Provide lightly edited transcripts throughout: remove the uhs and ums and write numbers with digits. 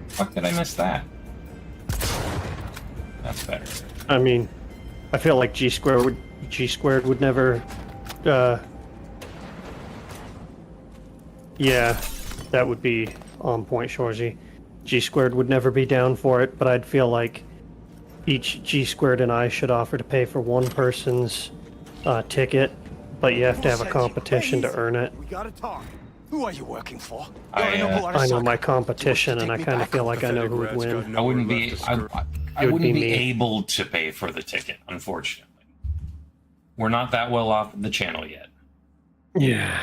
Fuck, did I miss that? That's better. I mean, I feel like G squared would never. Yeah, that would be on point, Shorzy. G squared would never be down for it, but I'd feel like each G squared and I should offer to pay for one person's ticket, but you have to have a competition to earn it. We gotta talk. Who are you working for? I know my competition, and I kind of feel like I know who would win. I wouldn't be. I wouldn't be able to pay for the ticket, unfortunately. We're not that well off the channel yet. Yeah.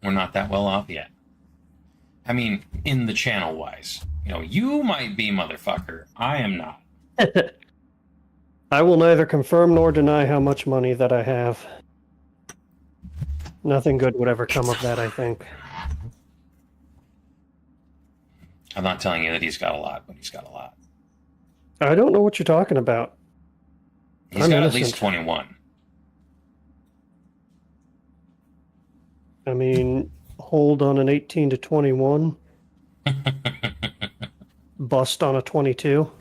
We're not that well off yet. I mean, in the channel wise. You know, you might be, motherfucker. I am not. I will neither confirm nor deny how much money that I have. Nothing good would ever come of that, I think. I'm not telling you that he's got a lot, but he's got a lot. I don't know what you're talking about. He's got at least 21. I mean, hold on an 18 to 21. Bust on a 22.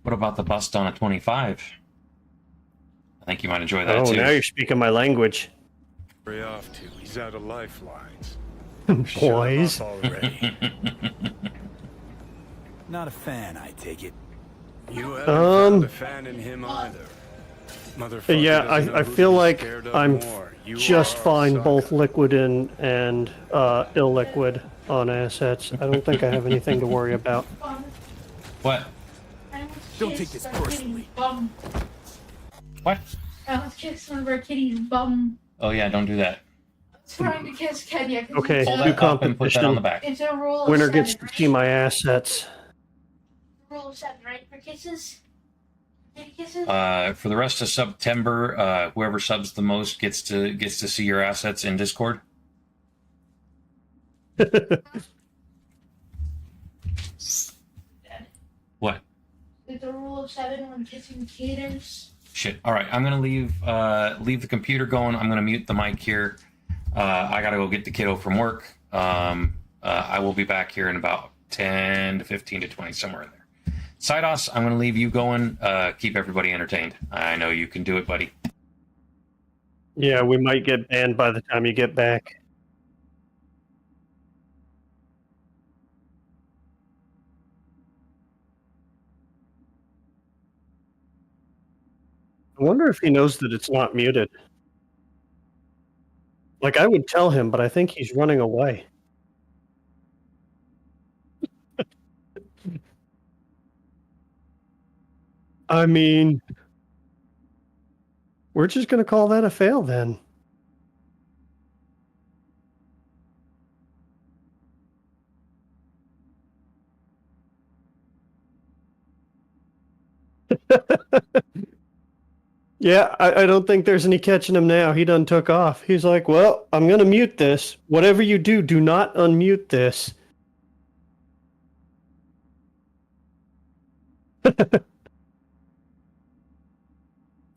What about the bust on a 25? I think you might enjoy that too. Oh, now you're speaking my language. Hurry off to. He's out of lifelines. Boys. Already. Not a fan, I take it. You haven't found a fan in him either. Motherfucker Yeah, doesn't know I who feel to be like scared of I'm more. You just are fine Osaka. both liquid and illiquid on assets. I don't think I have anything to worry about. What? Don't take this personally. Bum. What? I was kissing one of our kitties' bum. Oh yeah, don't do that. I was trying to kiss Kenya. Okay, Pull do that up and put that on the competition. back. It's a rule of Winner seven, gets to right? see my assets. Rule of 7, right? For kisses? Kitty kisses? For the rest of September, whoever subs the most gets to see your assets in Discord. What? It's a rule of 7 when kissing caters. Shit. All right, I'm gonna leave the computer going. I'm gonna mute the mic here. I gotta go get the kiddo from work. I will be back here in about 10 to 15 to 20, somewhere in there. Sidos, I'm gonna leave you going. Keep everybody entertained. I know you can do it, buddy. Yeah, we might get banned by the time you get back. I wonder if he knows that it's not muted. Like, I would tell him, but I think he's running away. I mean, we're just going to call that a fail then. Yeah, I don't think there's any catching him now. He done took off. He's like, well, I'm going to mute this. Whatever you do, do not unmute this.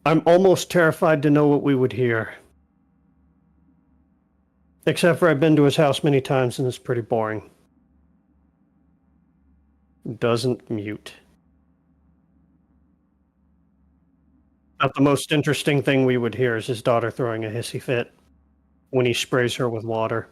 I'm almost terrified to know what we would hear. Except for I've been to his house many times and it's pretty boring. Doesn't mute. But the most interesting thing we would hear is his daughter throwing a hissy fit when he sprays her with water.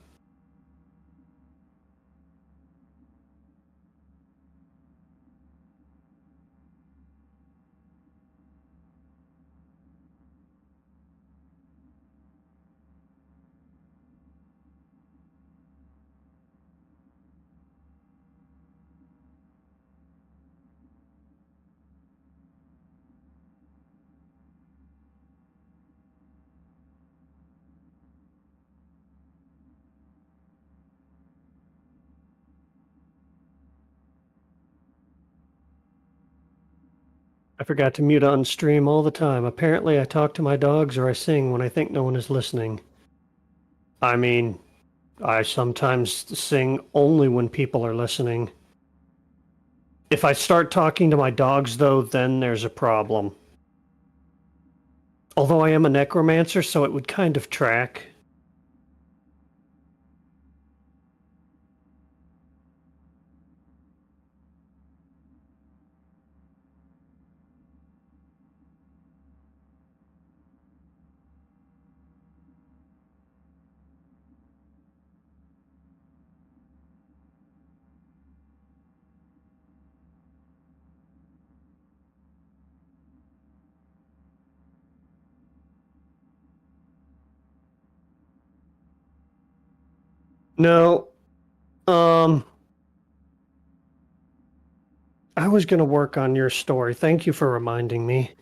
I forgot to mute on stream all the time. Apparently, I talk to my dogs or I sing when I think no one is listening. I mean, I sometimes sing only when people are listening. If I start talking to my dogs, though, then there's a problem. Although I am a necromancer, so it would kind of track. No. I was going to work on your story. Thank you for reminding me.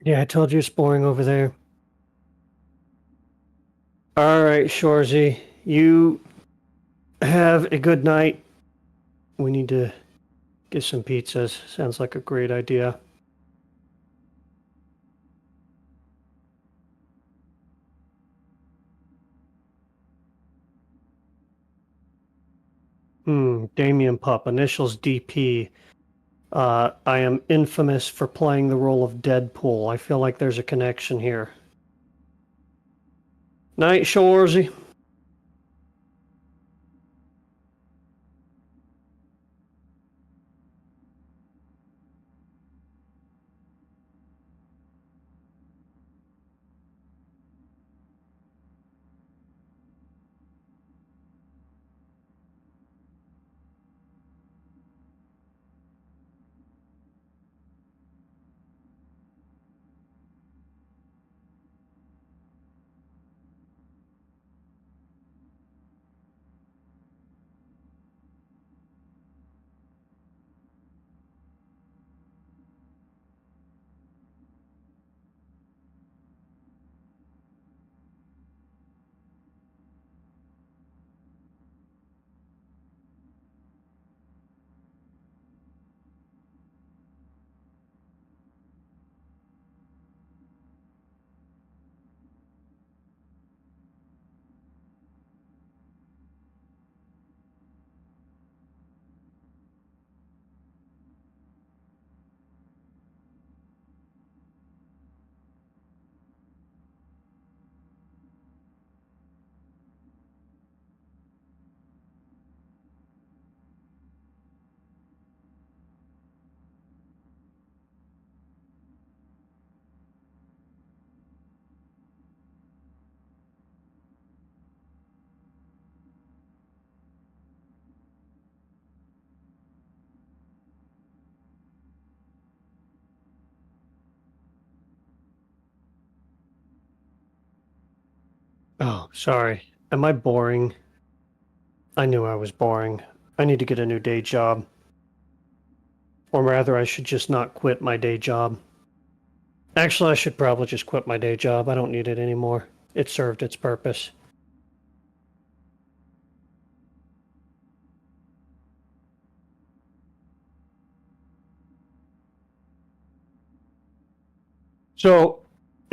Yeah, I told you it's boring over there. All right, Shorzy, you have a good night. We need to get some pizzas. Sounds like a great idea. Damien Pup, initials DP. I am infamous for playing the role of Deadpool. I feel like there's a connection here. Night, Shorzy. Oh, sorry. Am I boring? I knew I was boring. I need to get a new day job. Or rather, I should just not quit my day job. Actually, I should probably just quit my day job. I don't need it anymore. It served its purpose. So,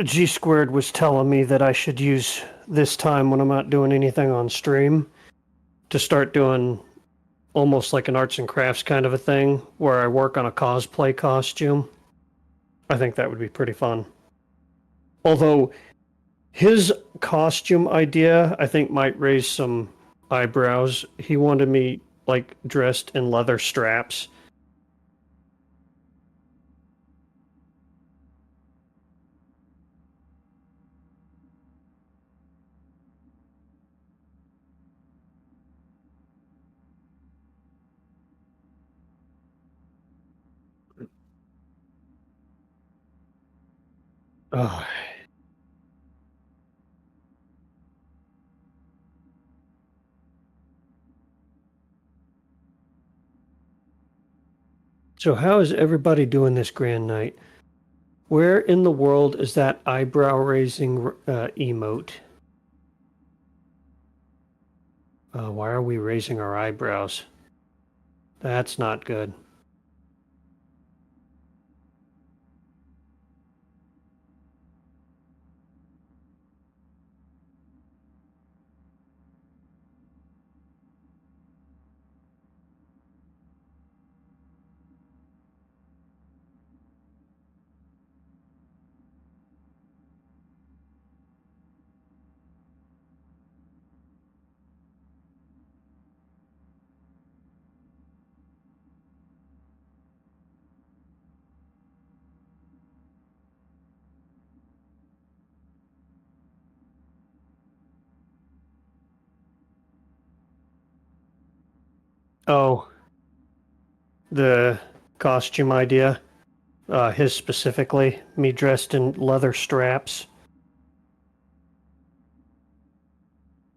G Squared was telling me that I should use this time when I'm not doing anything on stream to start doing almost like an arts and crafts kind of a thing where I work on a cosplay costume. I think that would be pretty fun. Although his costume idea, I think, might raise some eyebrows. He wanted me, like, dressed in leather straps. Oh. So how is everybody doing this grand night? Where in the world is that eyebrow-raising emote? Why are we raising our eyebrows? That's not good. Oh, the costume idea. His specifically, me dressed in leather straps.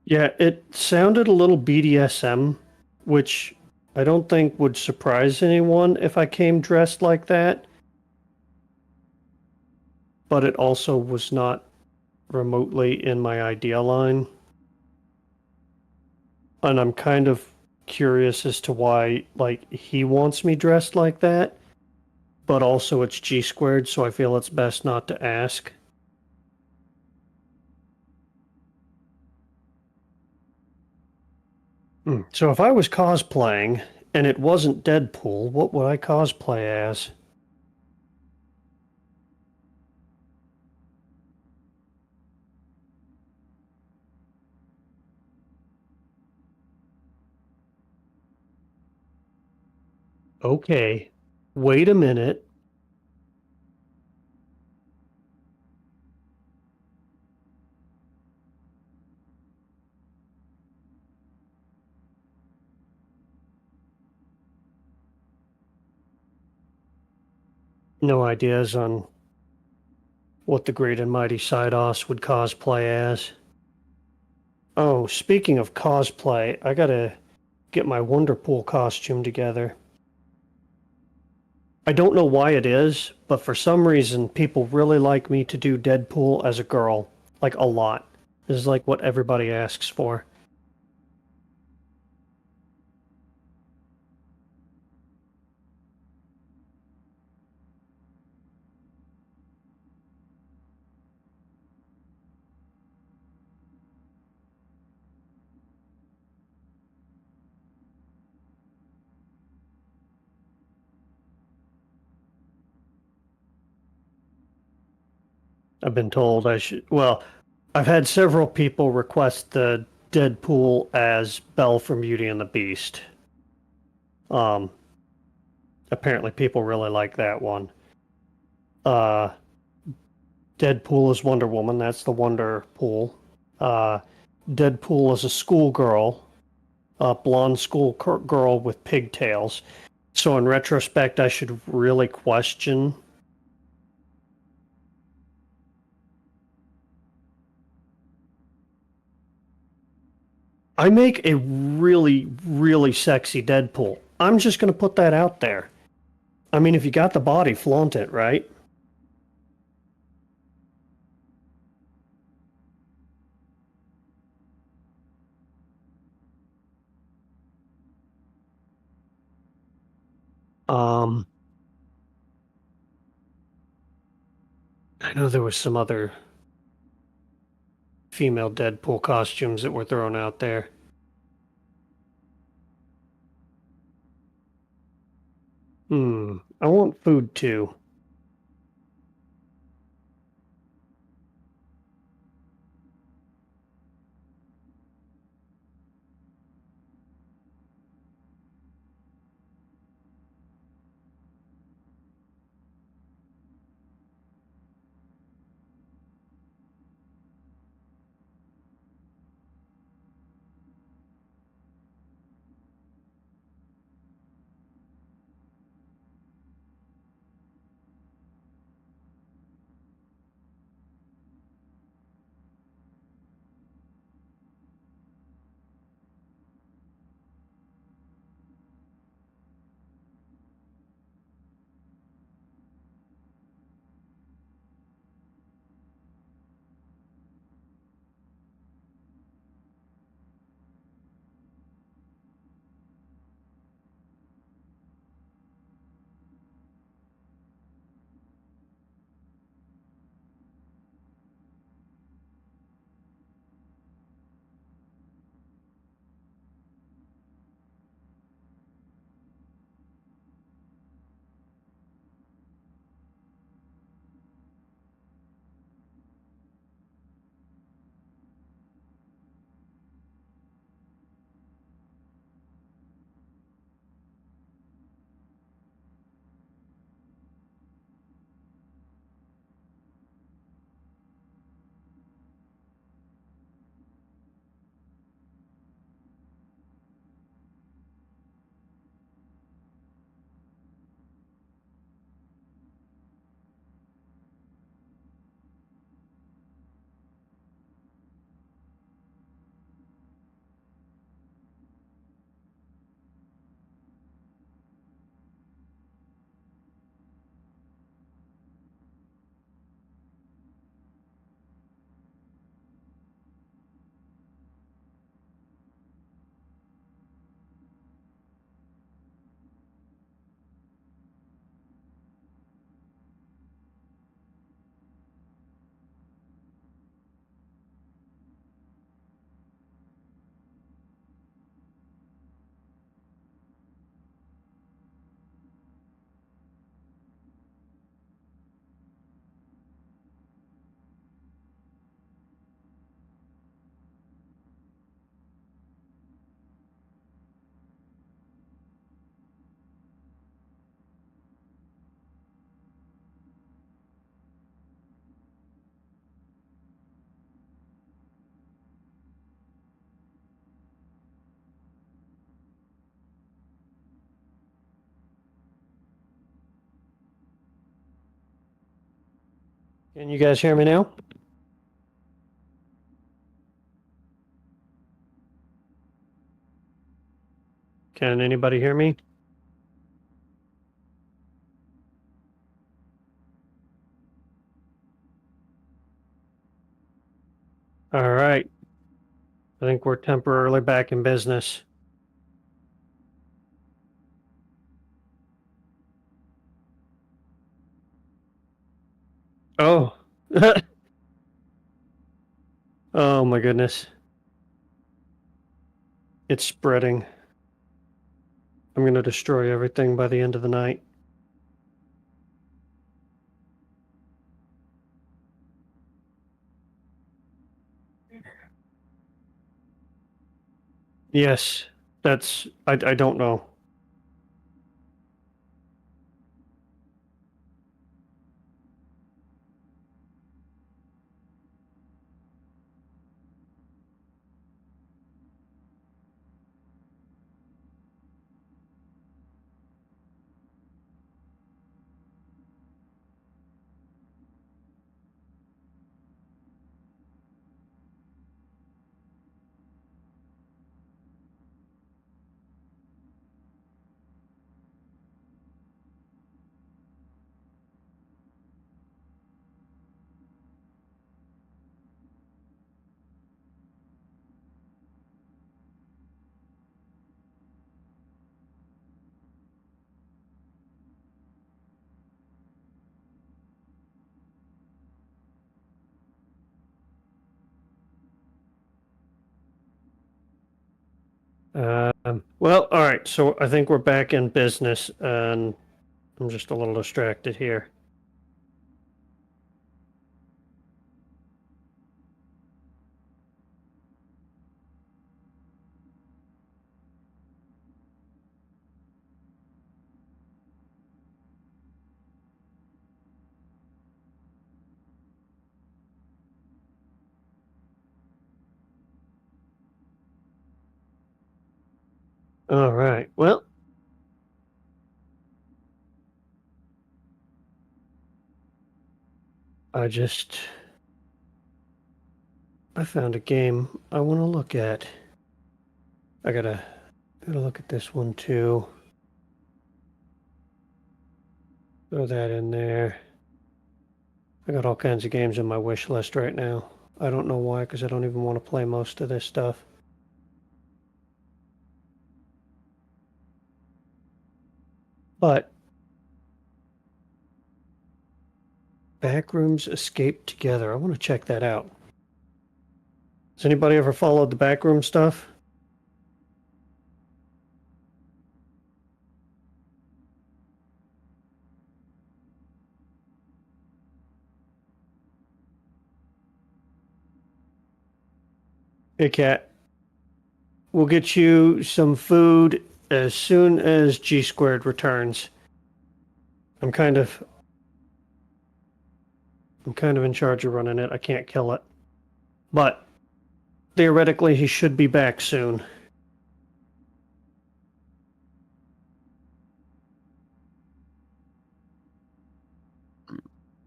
Yeah, it sounded a little BDSM, which I don't think would surprise anyone if I came dressed like that. But it also was not remotely in my idea line. And I'm kind of curious as to why, like, he wants me dressed like that. But also it's G squared, so I feel it's best not to ask. So if I was cosplaying and it wasn't Deadpool, what would I cosplay as? Okay, wait a minute. No ideas on what the great and mighty Sidos would cosplay as. Oh, speaking of cosplay, I gotta get my Wonderpool costume together. I don't know why it is, but for some reason, people really like me to do Deadpool as a girl. Like, a lot. This is like what everybody asks for. I've been told I should. Well, I've had several people request the Deadpool as Belle from Beauty and the Beast. Um, Apparently people really like that one. Uh, Deadpool is Wonder Woman. That's the Wonder Pool. Deadpool is a schoolgirl, a blonde schoolgirl with pigtails. So in retrospect, I should really question. I make a really, really sexy Deadpool. I'm just going to put that out there. I mean, if you got the body, flaunt it, right? Um, I know there was some other female Deadpool costumes that were thrown out there. I want food too. Can you guys hear me now? Can anybody hear me? All right. I think we're temporarily back in business. Oh. Oh my goodness. It's spreading. I'm going to destroy everything by the end of the night. Yes, I don't know. Well, all right. So I think we're back in business, and I'm just a little distracted here. All right. Well, I found a game I want to look at. I gotta look at this one too. Throw that in there. I got all kinds of games in my wish list right now. I don't know why, because I don't even want to play most of this stuff. But Backrooms Escape Together. I want to check that out. Has anybody ever followed the backroom stuff? Hey, Cat. We'll get you some food as soon as G Squared returns. I'm kind of in charge of running it. I can't kill it. But theoretically, he should be back soon.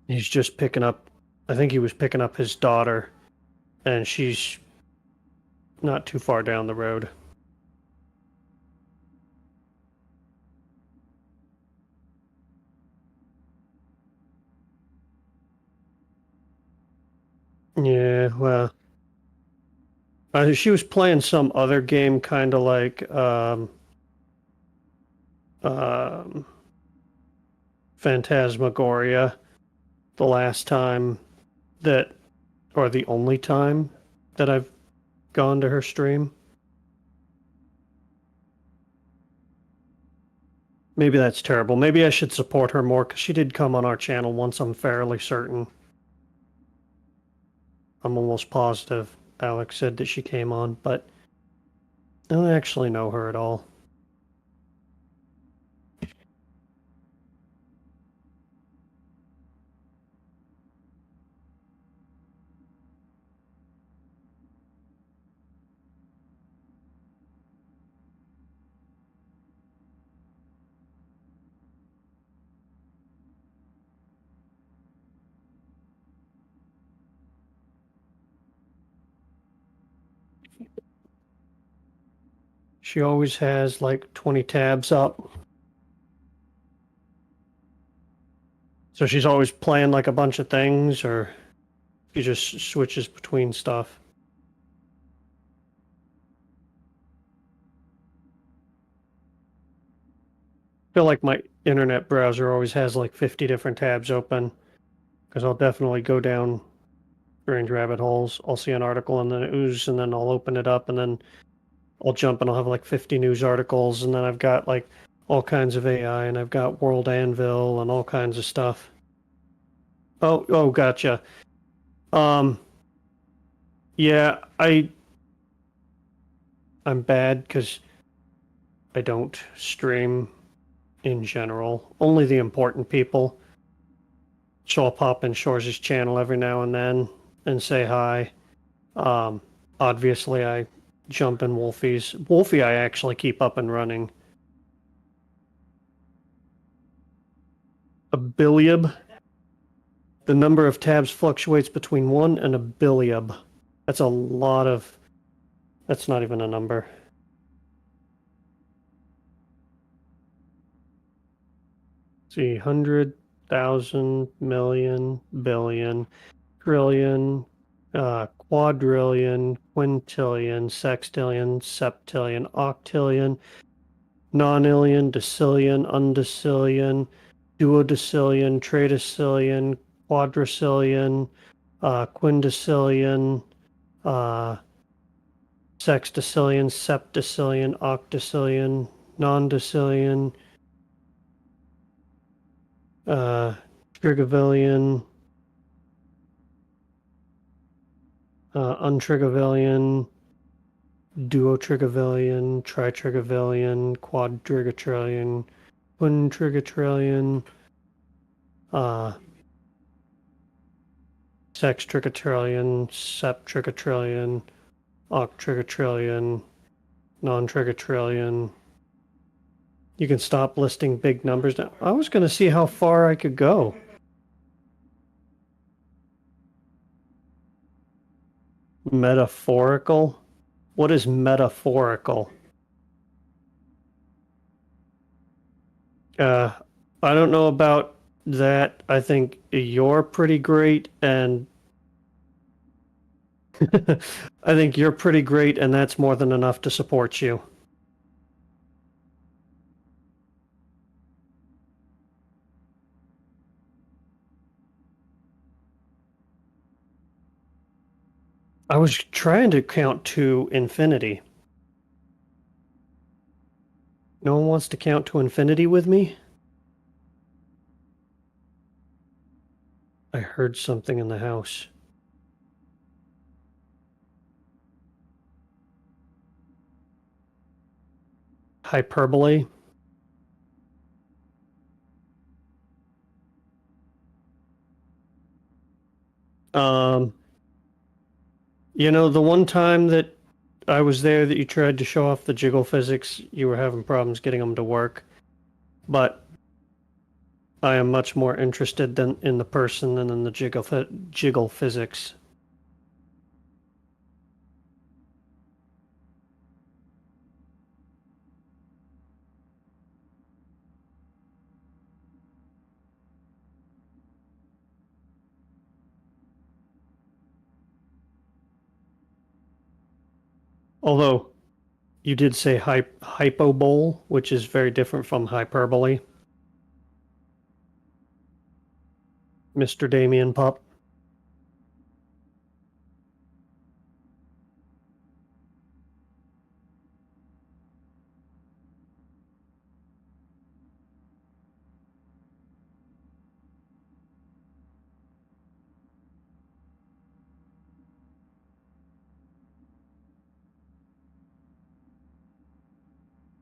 He's just picking up, I think he was picking up his daughter, and she's not too far down the road. Yeah, well, she was playing some other game, kind of like Phantasmagoria, the last time that, or the only time that I've gone to her stream. Maybe that's terrible. Maybe I should support her more, because she did come on our channel once, I'm fairly certain. I'm almost positive Alex said that she came on, but I don't actually know her at all. She always has like 20 tabs up. So she's always playing like a bunch of things, or she just switches between stuff. I feel like my internet browser always has like 50 different tabs open, because I'll definitely go down strange rabbit holes. I'll see an article and then ooze, and then I'll open it up, and then I'll jump and I'll have like 50 news articles, and then I've got like all kinds of AI, and I've got World Anvil and all kinds of stuff. Oh, gotcha. Yeah, I'm bad because I don't stream in general. Only the important people. So I'll pop in Shores' channel every now and then and say hi. Obviously I jump in Wolfie's. Wolfie I actually keep up and running. A billion. The number of tabs fluctuates between 1 and a billion. That's a lot of... That's not even a number. Let's see, 100,000, million, billion, trillion, quadrillion, quintillion, sextillion, septillion, octillion, nonillion, decillion, undecillion, duodecillion, tridecillion, quadricillion, quindecillion, sextillion, septicillion, octicillion, nondecillion, Triggervillian, Untriggervillian, Duo Triggervillian, Tri-Triggervillian, Quad Triggertrillion, Twin Triggertrillion, Sex Triggertrillion, Sep Triggertrillion, Oct Triggertrillion, Non-Triggertrillion. You can stop listing big numbers now. I was going to see how far I could go. Metaphorical? What is metaphorical? I don't know about that. I think you're pretty great, and I think you're pretty great, and that's more than enough to support you. I was trying to count to infinity. No one wants to count to infinity with me? I heard something in the house. Hyperbole? You know, the one time that I was there that you tried to show off the jiggle physics, you were having problems getting them to work. But I am much more interested in the person than in the jiggle physics. Although, you did say hypobole, which is very different from hyperbole. Mr. Damien Pup.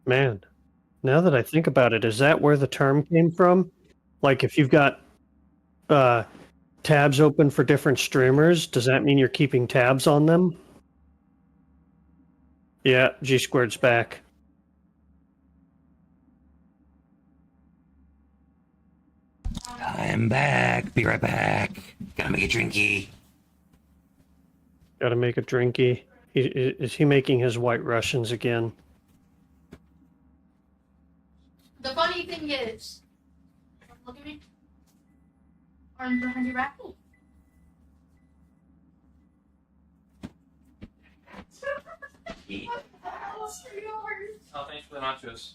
Man, now that I think about it, is that where the term came from? Like, if you've got tabs open for different streamers, does that mean you're keeping tabs on them? Yeah, G squared's back. I'm back. Be right back. Gotta make a drinky. Gotta make a drinky. Is he making his white Russians again? The funny thing is, look at me. Arms behind your back. Oh, thanks for the nachos.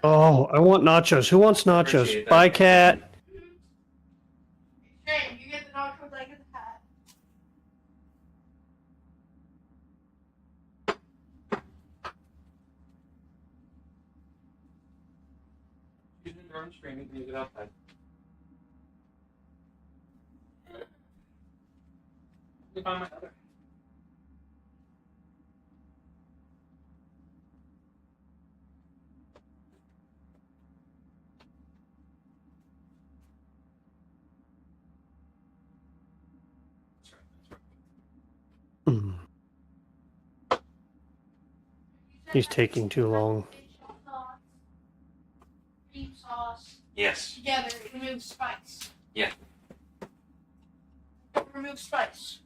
Oh, I want nachos. Who wants nachos? Appreciate that. Bye, cat. Shane, you get the nachos, I get the hat. Excuse me, I'm streaming. Can you get outside? Let me find my other. Mm. He's taking too long. Cream sauce. Yes. Together, it removes spice. Yeah. Remove spice.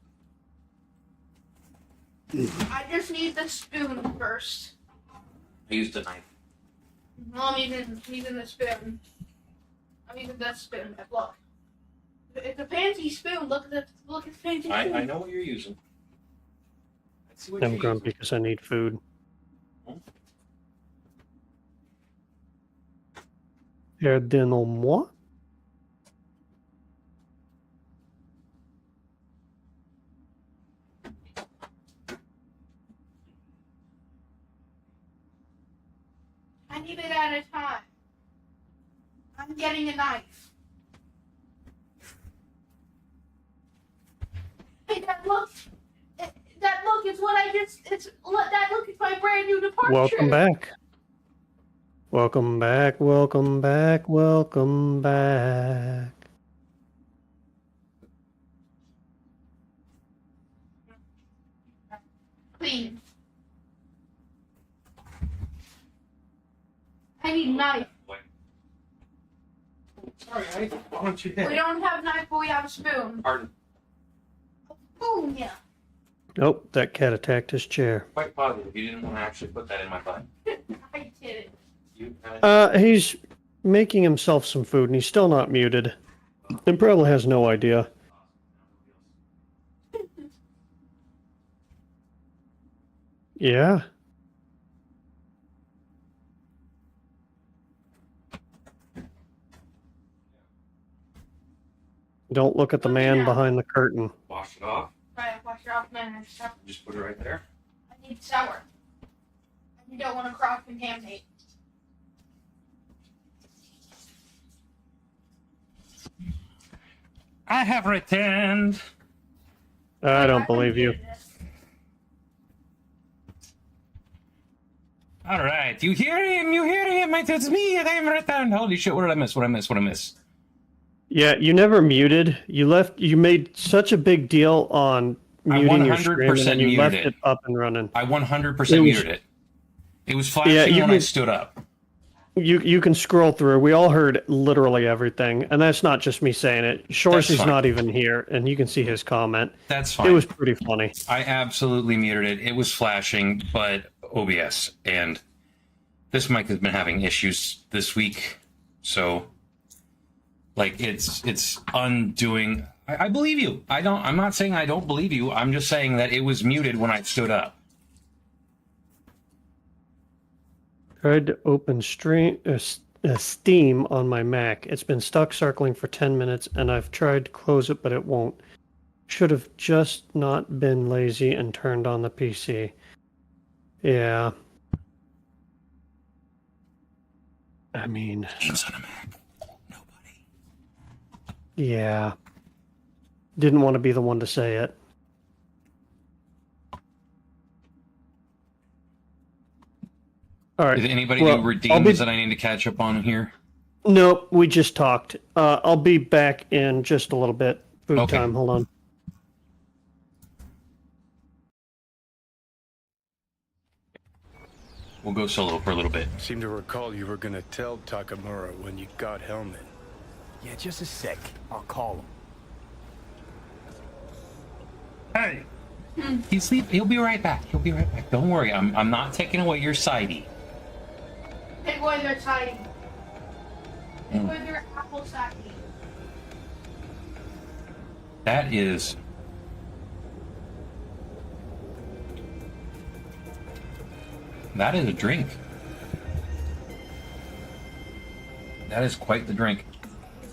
I just need the spoon first. I used a knife. No, I'm using the spoon. I'm using that spoon. Look. It's a fancy spoon. Look at the fancy spoon. I know what you're using. Let's see what I'm you're grumpy using. because I need food. Aidez-moi. I need it at a time. I I'm getting a knife. Hey, that look is what I just. That look is my brand new departure. Welcome back. Welcome back, welcome back, welcome back. Clean. I need a knife. Sorry, why don't you We don't have a knife, but we have a spoon. Pardon. Boom, yeah. Oh, that cat attacked his chair. Quite positive you didn't want to actually put that in my butt. I did it. You He's making himself some food, and he's still not muted. And probably has no idea. Yeah. Don't look at the man behind the curtain. wash it off. Right, wash it off, man. Just put it right there. I need sour. You don't want to cross-contaminate. I have returned. I don't believe you. All right, you hear him? You hear him? It's me. I'm returned. Holy shit! What did I miss? What did I miss? What did I miss? Yeah, you never muted. You left. You made such a big deal on muting your stream, and then you left it up and running. I 100% muted it. It was flashing when I stood up. You can scroll through. We all heard literally everything, and that's not just me saying it. Shorsey's not even here, and you can see his comment. That's fine. It was pretty funny. I absolutely muted it. It was flashing, but OBS, and this mic has been having issues this week, so like it's undoing. I believe you. I'm not saying I don't believe you. I'm just saying that it was muted when I stood up. Tried to open Steam on my Mac. It's been stuck circling for 10 minutes, and I've tried to close it, but it won't. Should have just not been lazy and turned on the PC. Yeah. I mean... Games on a Mac. Nobody. Yeah. Didn't want to be the one to say it. All right. Is anybody do redeems that I need to catch up on here? Nope, we just talked. I'll be back in just a little bit. Food time, hold on. We'll go solo for a little bit. Seem to recall you were gonna tell Takamura when you got Helmet. Yeah, just a sec. I'll call him. Hey! He'll be right back. He'll be right back. Don't worry. I'm not taking away your sidey. Take away their siding. Take away their apple siding. That is... That is a drink. That is quite the drink.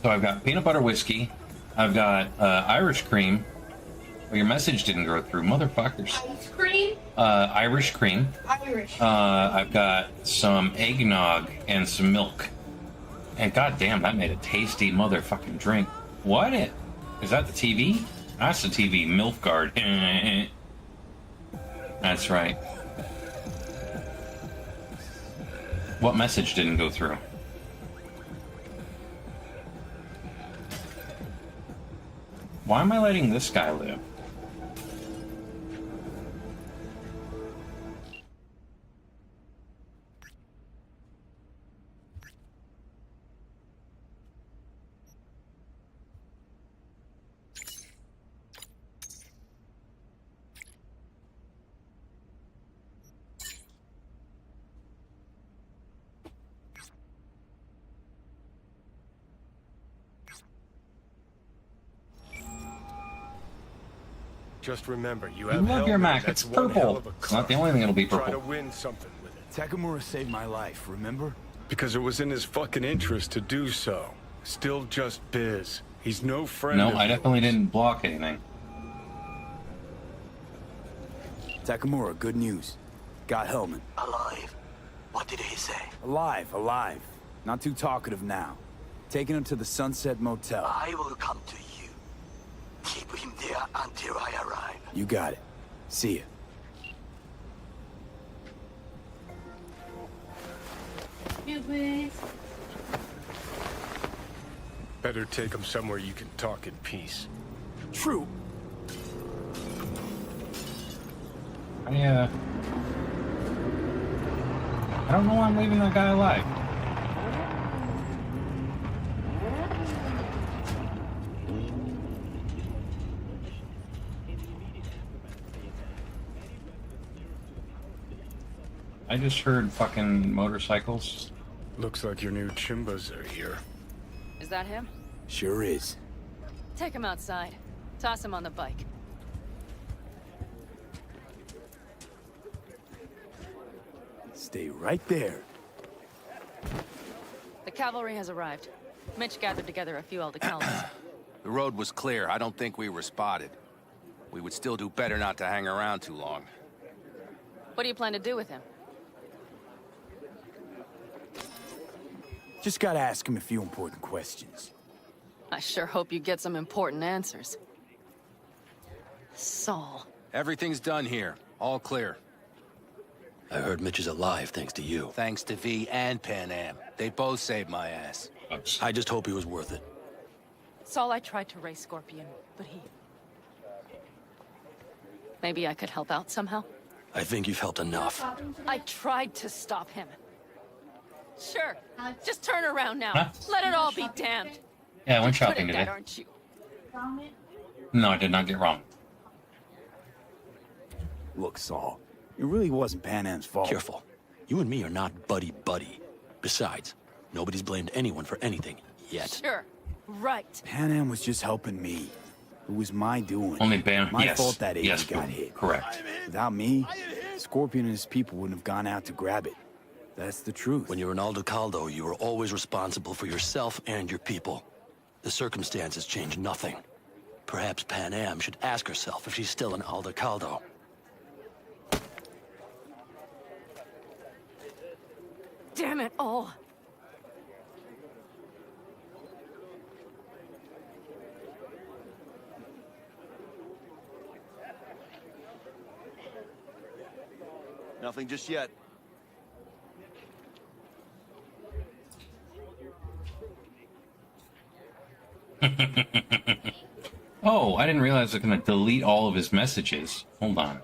So I've got peanut butter whiskey. I've got Irish cream. Well, your message didn't go through, motherfuckers. Ice cream? Irish cream. Irish. I've got some eggnog and some milk. And goddamn, that made a tasty motherfucking drink. What? Is that the TV? That's the TV. Veilguard. That's right. What message didn't go through? Why am I letting this guy live? Just remember, you You have love your Helmet. Mac. That's It's one hell purple. of a It's not the car. only thing that'll be Try to purple. win something with it. Takamura saved my life, remember? Because it was in his fucking interest to do so. Still just biz. He's no friend No, of I definitely yours. didn't block anything. Takamura, good news. Got Hellman. Alive. What did he say? Alive. Not too talkative now. Taking him to the Sunset Motel. I will come to you. Keep him there until I arrive. You got it. See ya. Stupid. Better take him somewhere you can talk in peace. True. I don't know why I'm leaving that guy alive. I just heard fucking motorcycles. Looks like your new Chimbas are here. Is that him? Sure is. Take him outside. Toss him on the bike. Stay right there. The cavalry has arrived. Mitch gathered together a few Aldecaldos. The road was clear. I don't think we were spotted. We would still do better not to hang around too long. What do you plan to do with him? Just gotta ask him a few important questions. I sure hope you get some important answers. Saul. Everything's done here. All clear. I heard Mitch is alive thanks to you. Thanks to V and Pan Am. They both saved my ass. I just hope he was worth it. Saul, I tried to raise Scorpion, but he... Maybe I could help out somehow? I think you've helped enough. I tried to stop him. Sure. Just turn around now. Huh? Let it all be damned. Yeah, I went Good shopping at that, today. aren't you? No, I did not get wrong. Look, Saul, it really wasn't Pan Am's fault. Careful. You and me are not buddy-buddy. Besides, nobody's blamed anyone for anything yet. Sure. Right. Pan Am was just helping me. It was my doing. Only ban. My Yes. fault that Yes, agent got hit. correct. Without me, Scorpion and his people wouldn't have gone out to grab it. That's the truth. When you're an Aldecaldo, you are always responsible for yourself and your people. The circumstances change nothing. Perhaps Pan Am should ask herself if she's still an Aldecaldo. Damn it all. Nothing just yet. Oh, I didn't realize I was going to delete all of his messages. Hold on.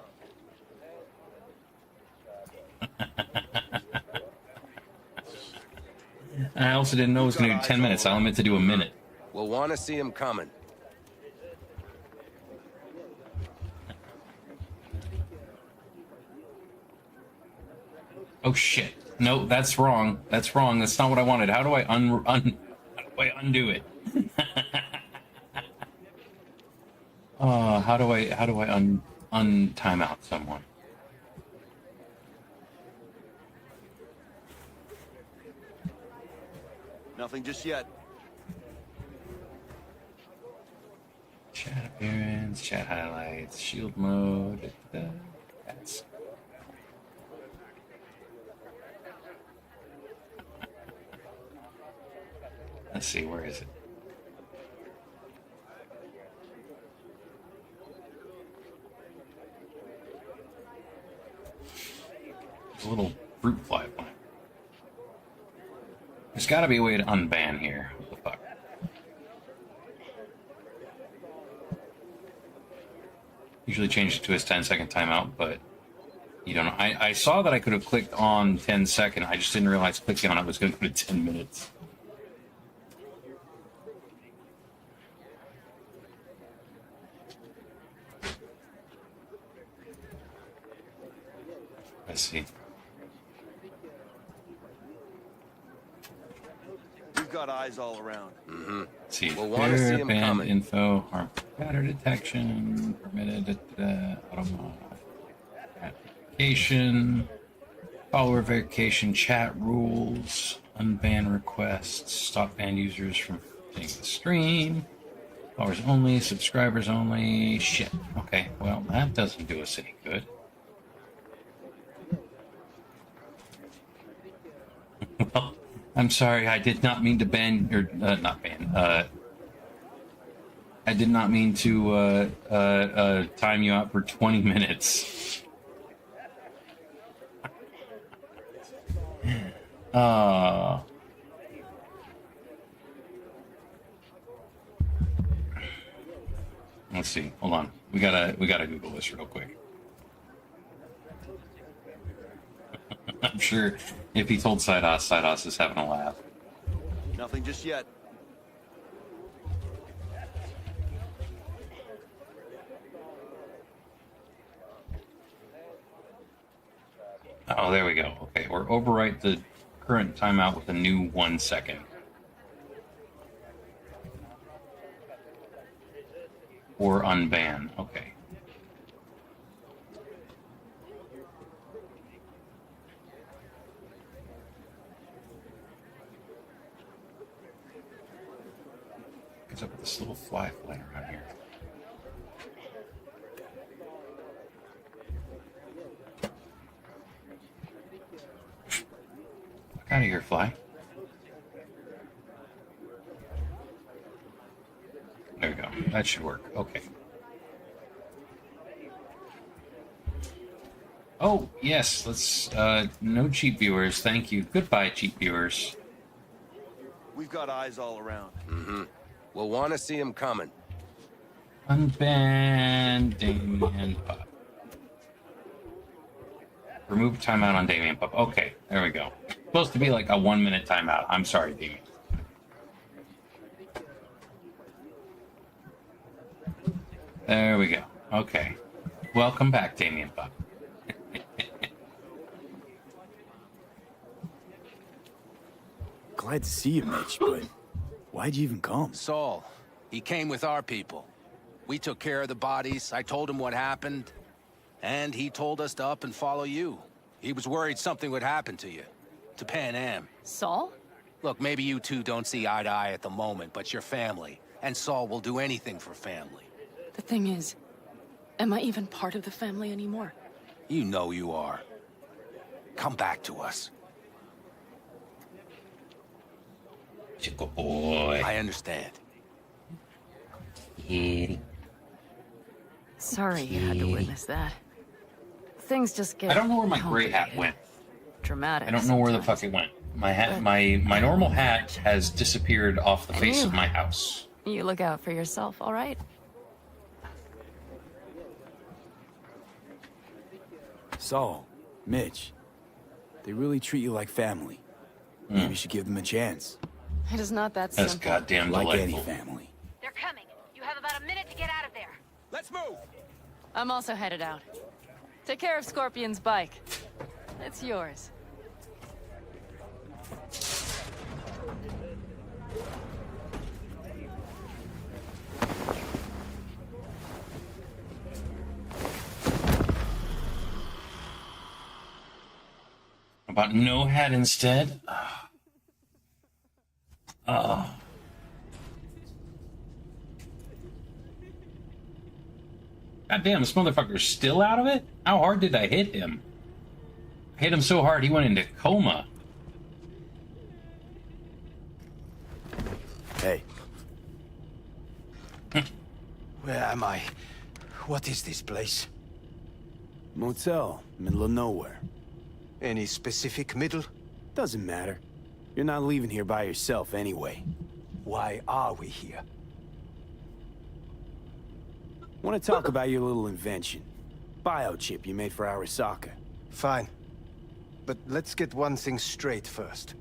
I also didn't know it was going to do 10 minutes. I only meant to do a minute. We'll want to see him coming. Oh shit! No, that's wrong. That's wrong. That's not what I wanted. How do I how do I undo it? How do I time out someone? Nothing just yet. Chat appearance, chat highlights, shield mode. That's. Let's see, where is it? There's a little fruit fly on it. There's got to be a way to unban here. What the fuck? Usually change it to his 10-second timeout, but you don't know. I saw that I could have clicked on 10-second. I just didn't realize clicking on it was going to go to 10 minutes. Let's see. We've got eyes all around. Let's see. We'll wanna see him band coming. info, harm pattern detection, permitted, auto application, follower verification, chat rules, unban requests, stop ban users from seeing the stream, followers only, subscribers only. Shit. Okay, well, that doesn't do us any good. Well, I I'm sorry, I did not mean to ban, or not ban, I did not mean to time you out for 20 minutes. Let's see. Hold on. We gotta Google this real quick. I'm sure if he told Thedas is having a laugh. Nothing just yet. Oh, there we go. Okay, or overwrite the current timeout with a new 1 second. Or unban. Okay. What's up with this little fly flying around here? Fuck out of here, fly. There we go. That should work. Okay. Oh, yes. Let's, no cheap viewers. Thank you. Goodbye, cheap viewers. We've got eyes all around. Mm-hmm. We'll want to see him coming. Unban Damien Pup. Remove timeout on Damien Pup. Okay, there we go. Supposed to be like a 1 minute timeout. I'm sorry, Damien. There we go. Okay. Welcome back, Damien Pup. Glad to see you, Mitch, but why'd you even come? Saul, he came with our people. We took care of the bodies. I told him what happened. And he told us to up and follow you. He was worried something would happen to you. To Pan Am. Saul? Look, maybe you two don't see eye to eye at the moment, but you're family. And Saul will do anything for family. The thing is, am I even part of the family anymore? You know you are. Come back to us. Chico boy. I understand. Yeah. Sorry you had to witness that. Things just get I don't know where my gray hat complicated. went. Dramatic. I don't know where the sometimes. fuck it went. My hat, my normal hat has disappeared off the face of my house. You look out for yourself, all right? Saul, Mitch, they really treat you like family. Maybe you should give them a chance. It is not that That's simple. goddamn Like any delightful. family. They're coming. You have about a minute to get out of there. Let's move! I'm also headed out. Take care of Scorpion's bike. It's yours. About no hat instead? Oh. God damn, this motherfucker's still out of it? How hard did I hit him? I hit him so hard he went into coma. Hey, Where am I? What is this place? motel, middle of nowhere. Any specific middle? Doesn't matter. You're not leaving here by yourself anyway. Why are we here? Want to talk about your little invention. Biochip you made for Arasaka. Fine. But let's get one thing straight first.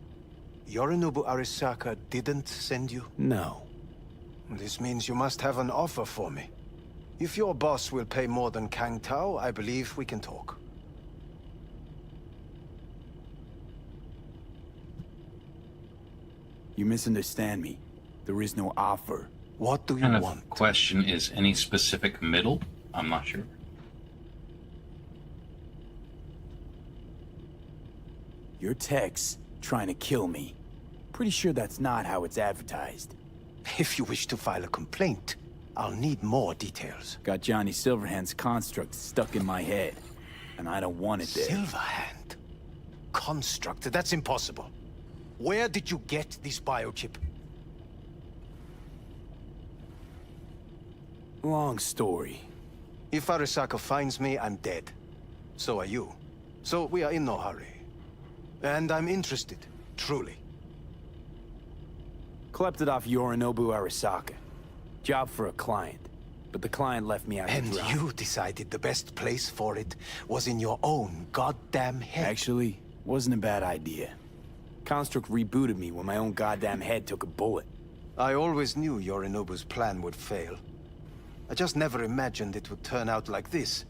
Yorinobu Arasaka didn't send you? No. This means you must have an offer for me. If your boss will pay more than Kang Tao, I believe we can talk. You misunderstand me. There is no offer. What do you Kind of want? question is any specific middle? I'm not sure. Your text trying to kill me. Pretty sure that's not how it's advertised. If you wish to file a complaint, I'll need more details. Got Johnny Silverhand's construct stuck in my head, and I don't want it there. Silverhand? Construct? That's impossible. Where did you get this biochip? Long story. If Arasaka finds me, I'm dead. So are you. So we are in no hurry. And I'm interested, truly. Collected off Yorinobu Arasaka. Job for a client. But the client left me out to And dry. you decided the best place for it was in your own goddamn head. Actually, wasn't a bad idea. Construct rebooted me when my own goddamn head took a bullet. I always knew Yorinobu's plan would fail. I just never imagined it would turn out like this.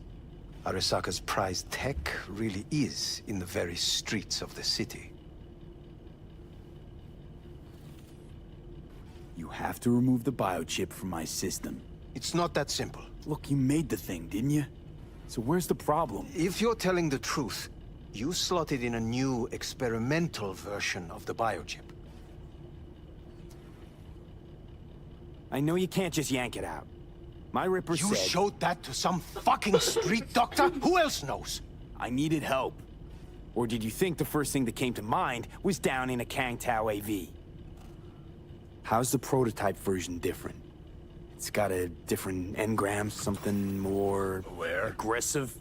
Arasaka's prized tech really is in the very streets of the city. You have to remove the biochip from my system. It's not that simple. Look, you made the thing, didn't you? So where's the problem? If you're telling the truth, you slotted in a new experimental version of the biochip. I know you can't just yank it out. My Ripper You said... showed that to some fucking street doctor? Who else knows? I needed help. Or did you think the first thing that came to mind was down in a Kang Tao AV? How's the prototype version different? It's got a different engram, something more... aggressive?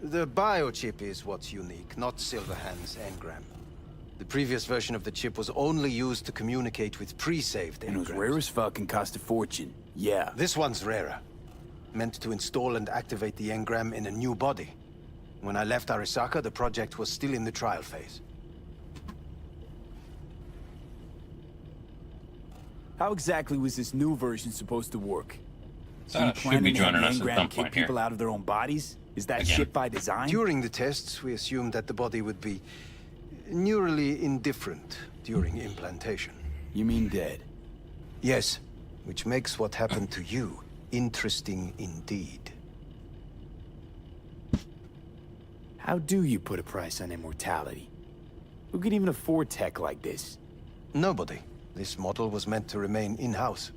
The biochip is what's unique, not Silverhand's engram. The previous version of the chip was only used to communicate with pre-saved And it was engrams. rare as fuck and cost a fortune. Yeah. This one's rarer. Meant to install and activate the engram in a new body. When I left Arasaka, the project was still in the trial phase. How exactly was this new version supposed to work? So Should be joining us at some kick point here. people out of their own bodies? Is that Again. shit by design? During the tests, we assumed that the body would be neurally indifferent during implantation. You mean dead? Yes, which makes what happened to you interesting indeed. How do you put a price on immortality? Who could even afford tech like this? Nobody. This model was meant to remain in-house.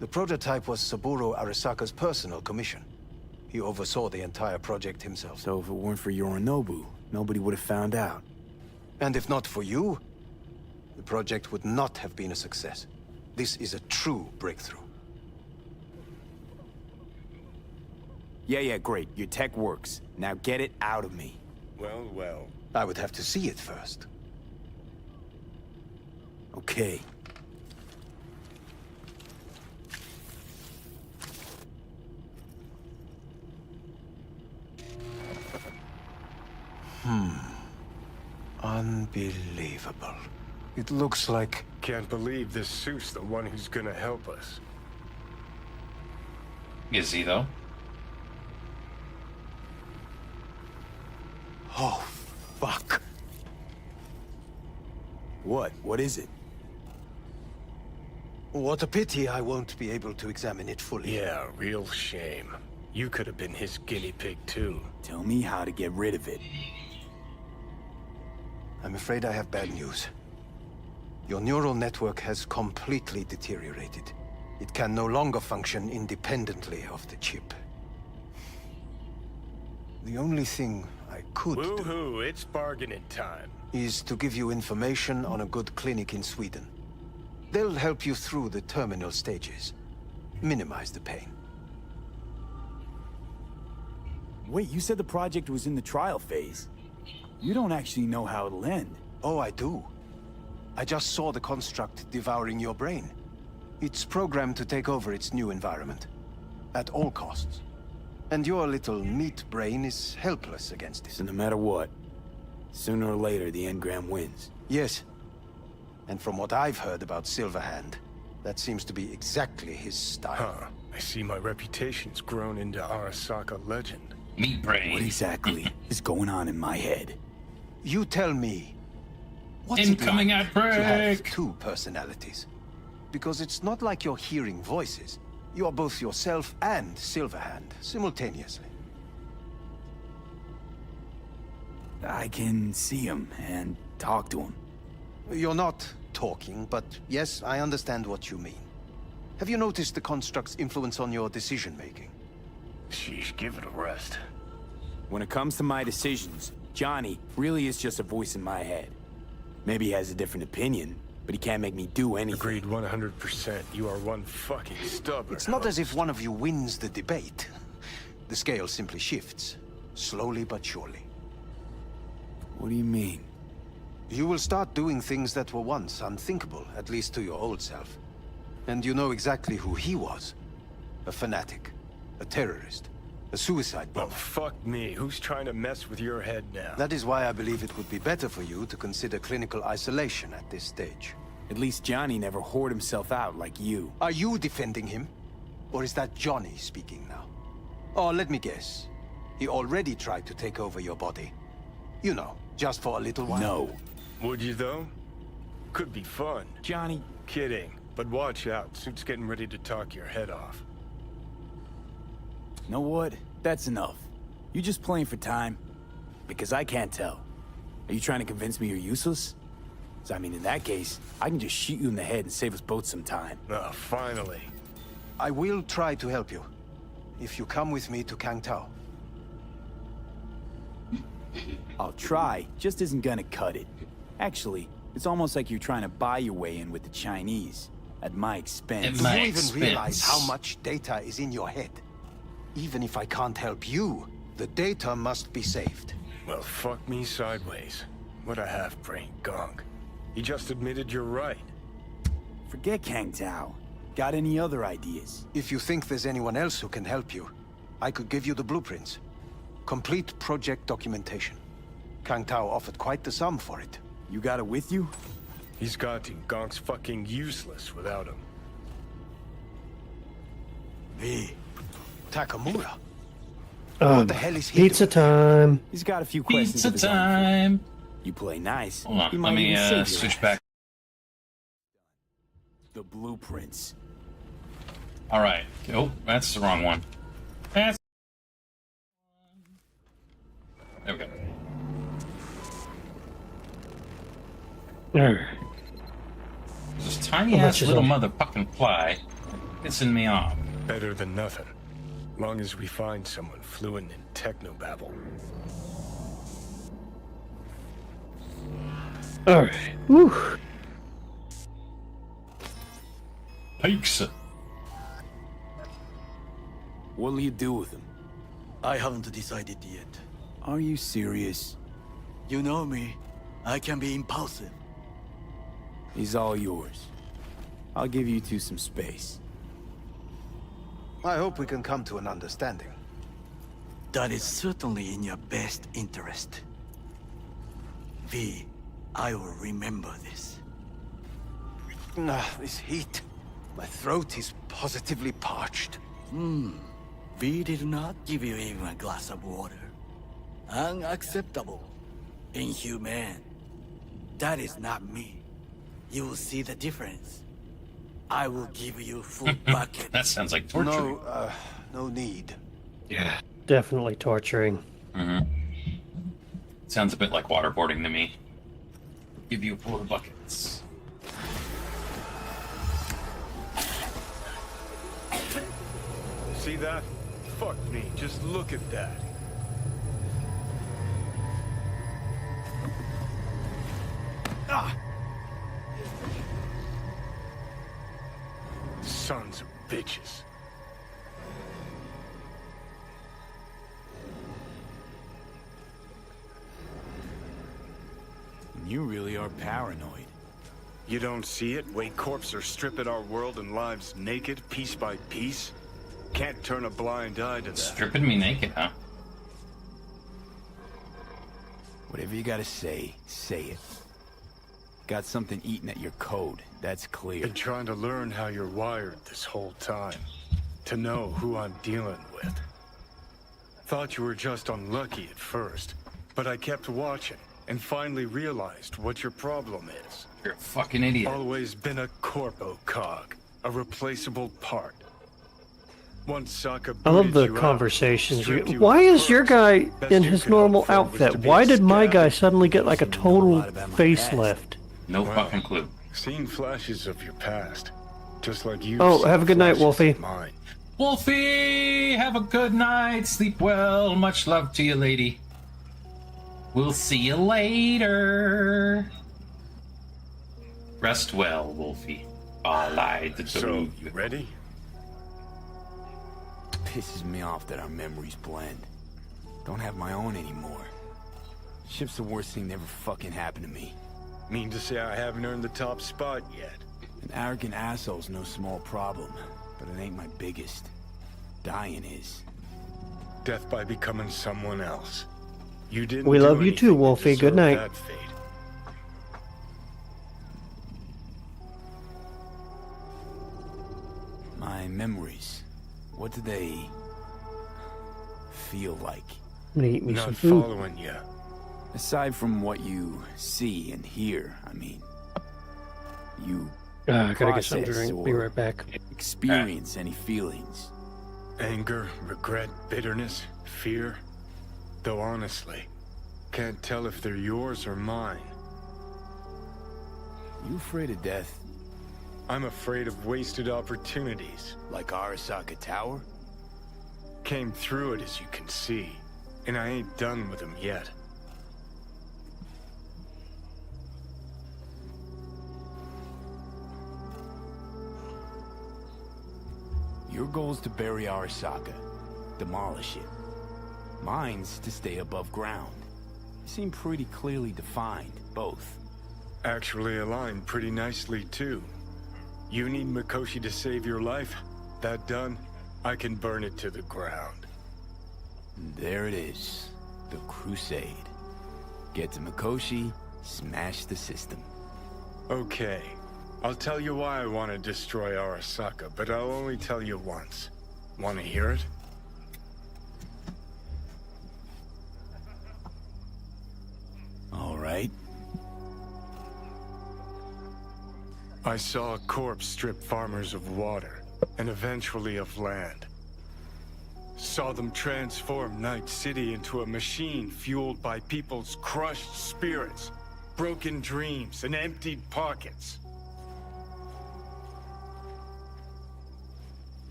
The prototype was Saburo Arasaka's personal commission. He oversaw the entire project himself. So if it weren't for Yorinobu, nobody would have found out. And if not for you, the project would not have been a success. This is a true breakthrough. Yeah, great. Your tech works. Now get it out of me. Well, well. I would have to see it first. Okay. Unbelievable. It looks like... Can't believe this suit's the one who's gonna help us. Is he though? Oh, fuck. What? What is it? What a pity I won't be able to examine it fully. Yeah, real shame. You could have been his guinea pig too. Tell me how to get rid of it. I'm afraid I have bad news. Your neural network has completely deteriorated. It can no longer function independently of the chip. The only thing I could do Woohoo, it's bargaining time. is to give you information on a good clinic in Sweden. They'll help you through the terminal stages. Minimize the pain. Wait, you said the project was in the trial phase. You don't actually know how it'll end. Oh, I do. I just saw the construct devouring your brain. It's programmed to take over its new environment. At all costs. And your little meat brain is helpless against it. So no matter what, sooner or later the engram wins. Yes. And from what I've heard about Silverhand, that seems to be exactly his style. Huh. I see my reputation's grown into Arasaka legend. Meat brain. What exactly is going on in my head? You tell me. What's Incoming it like outbreak! to have two personalities? Because it's not like you're hearing voices. You are both yourself and Silverhand simultaneously. I can see him and talk to him. You're not talking, but yes, I understand what you mean. Have you noticed the construct's influence on your decision-making? Sheesh, give it a rest. When it comes to my decisions, Johnny really is just a voice in my head. Maybe he has a different opinion, but he can't make me do anything. Agreed 100%. You are one fucking stubborn. It's not as if one of you wins the debate. The scale simply shifts, slowly but surely. What do you mean? You will start doing things that were once unthinkable, at least to your old self. And you know exactly who he was. A fanatic, a terrorist, a suicide Oh, bomber. fuck me. Who's trying to mess with your head now? That is why I believe it would be better for you to consider clinical isolation at this stage. At least Johnny never whored himself out like you. Are you defending him? Or is that Johnny speaking now? Oh, let me guess. He already tried to take over your body. You know, just for a little while. No. Would you, though? Could be fun. Johnny. Kidding. But watch out. Suit's getting ready to talk your head off. Know what? That's enough. You just playing for time? Because I can't tell. Are you trying to convince me you're useless? 'Cause I mean, in that case, I can just shoot you in the head and save us both some time. Ah, finally. I will try to help you. If you come with me to Kangtao. I'll try, just isn't gonna cut it. Actually, it's almost like you're trying to buy your way in with the Chinese, at my expense. Do you even realize how much data is in your head? Even if I can't help you, the data must be saved. Well, fuck me sideways. What a half-brain gunk. He just admitted you're right. Forget Kang Tao. Got any other ideas? If you think there's anyone else who can help you, I could give you the blueprints. Complete project documentation. Kang Tao offered quite the sum for it. You got it with you? He's got to. Gonk's fucking useless without him. V. Takamura. What the hell is he Pizza time. He's got a few questions. Pizza of his own. time. You play nice. Hold on. He Let might me even save your switch ass. back. The blueprints. All right. Oh, that's the wrong one. That's. There we go. There. This tiny How ass much is little it? motherfucking fly pissing me off. Better than nothing. Long as we find someone fluent in technobabble. Alright. Whew. Pizza. What'll you do with him? I haven't decided yet. Are you serious? You know me. I can be impulsive. He's all yours. I'll give you two some space. I hope we can come to an understanding. That is certainly in your best interest. V, I will remember this. This heat. My throat is positively parched. V did not give you even a glass of water. Unacceptable. Inhumane. That is not me. You will see the difference. I will give you full bucket. That sounds like torture. No need. Yeah. Definitely torturing. Sounds a bit like waterboarding to me. Give you 4 buckets. See that? Fuck me. Just look at that. Sons of bitches. You really are paranoid. You don't see it? Way corps are stripping our world and lives naked, piece by piece? Can't turn a blind eye to that. Stripping me naked, huh? Whatever you gotta say, say it. Got something eating at your code, that's clear. Been trying to learn how you're wired this whole time. To know who I'm dealing with. Thought you were just unlucky at first, but I kept watching and finally realized what your problem is. You're a fucking idiot. Always been a corpo cog, a replaceable part. Once Sokka I love booted the you out, conversations. stripped you Why of is your perks. guy Best in you his could normal hope for was outfit? to be Why a did my guy scab. suddenly get like a total about my facelift? No Wow. fucking clue. Seen flashes of your past, just like you. Oh, have a good night, Wolfie. Mine. Wolfie, have a good night. Sleep well. Much love to you, lady. We'll see you later. Rest well, Wolfie. I lied to So, you. you ready? Pisses me off that our memories blend. Don't have my own anymore. Ship's the worst thing that ever fucking happened to me. Mean to say I haven't earned the top spot yet. An arrogant asshole's no small problem, but it ain't my biggest. Dying is. Death by becoming someone else. You didn't. We do love you too, anything to Wolfie. Good deserve night. that fate. My memories. What do they feel like? I'm gonna eat me some Not food. following you. Aside from what you see and hear, I mean. You I gotta get some process drink. Be or right back. experience any feelings. Anger, regret, bitterness, fear. Though honestly, can't tell if they're yours or mine. You afraid of death? I'm afraid of wasted opportunities. Like Arasaka Tower? Came through it, as you can see, and I ain't done with them yet. Your goal's to bury Arasaka, demolish it. Mine's to stay above ground. You seem pretty clearly defined, both. Actually aligned pretty nicely, too. You need Mikoshi to save your life? That done, I can burn it to the ground. And there it is. The Crusade. Get to Mikoshi, smash the system. Okay. I'll tell you why I want to destroy Arasaka, but I'll only tell you once. Want to hear it? All right. I saw a corpse strip farmers of water, and eventually of land. Saw them transform Night City into a machine fueled by people's crushed spirits, broken dreams, and emptied pockets.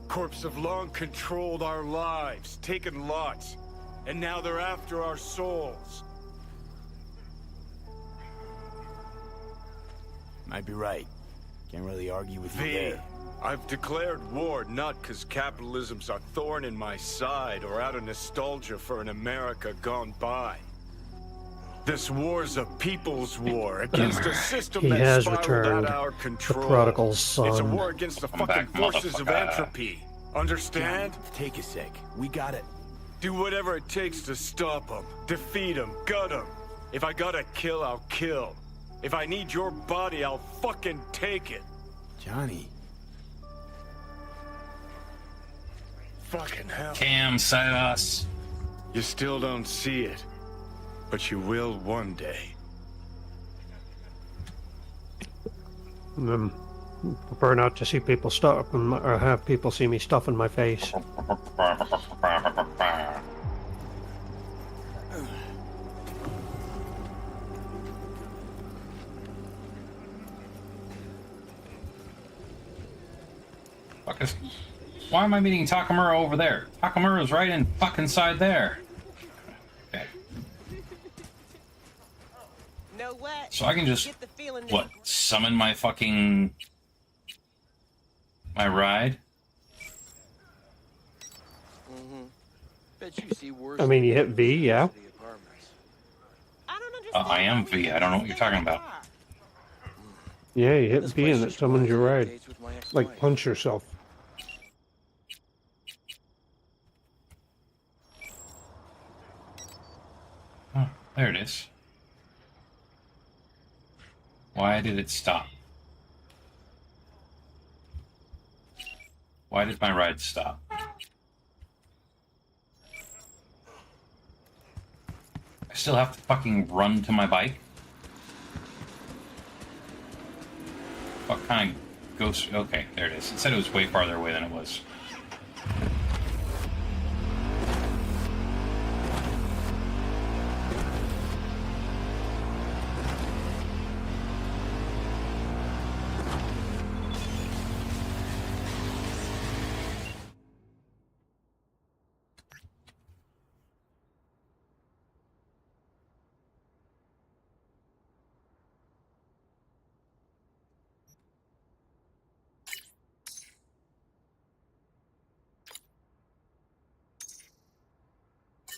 Corps have long controlled our lives, taken lots, and now they're after our souls. Might be right. Can't really argue with you V, there. I've declared war not because capitalism's a thorn in my side or out of nostalgia for an America gone by. This war's a people's war against a system He that has spiraled returned, out our the control. prodigal It's a son. war against the Come fucking back, forces of motherfucker. entropy. Understand? Take a sec. We got it. Do whatever it takes to stop them, defeat them, gut them. If I gotta kill, I'll kill. If I need your body, I'll fucking take it. Johnny. Fucking hell. Cam Thedas. You still don't see it, but you will one day. Prefer not to see people stuff or have people see me stuffing my face. Fuck is... Why am I meeting Takamura over there? Takamura's right in fucking side there. Okay. So I can just, what, summon my fucking... my ride? I mean, you hit V, yeah? I am V. I don't know what you're talking about. Yeah, you hit V and it summons your ride. Like, punch yourself. Oh, there it is. Why did it stop? Why did my ride stop? I still have to fucking run to my bike? What kind of ghost... Okay, there it is. It said it was way farther away than it was.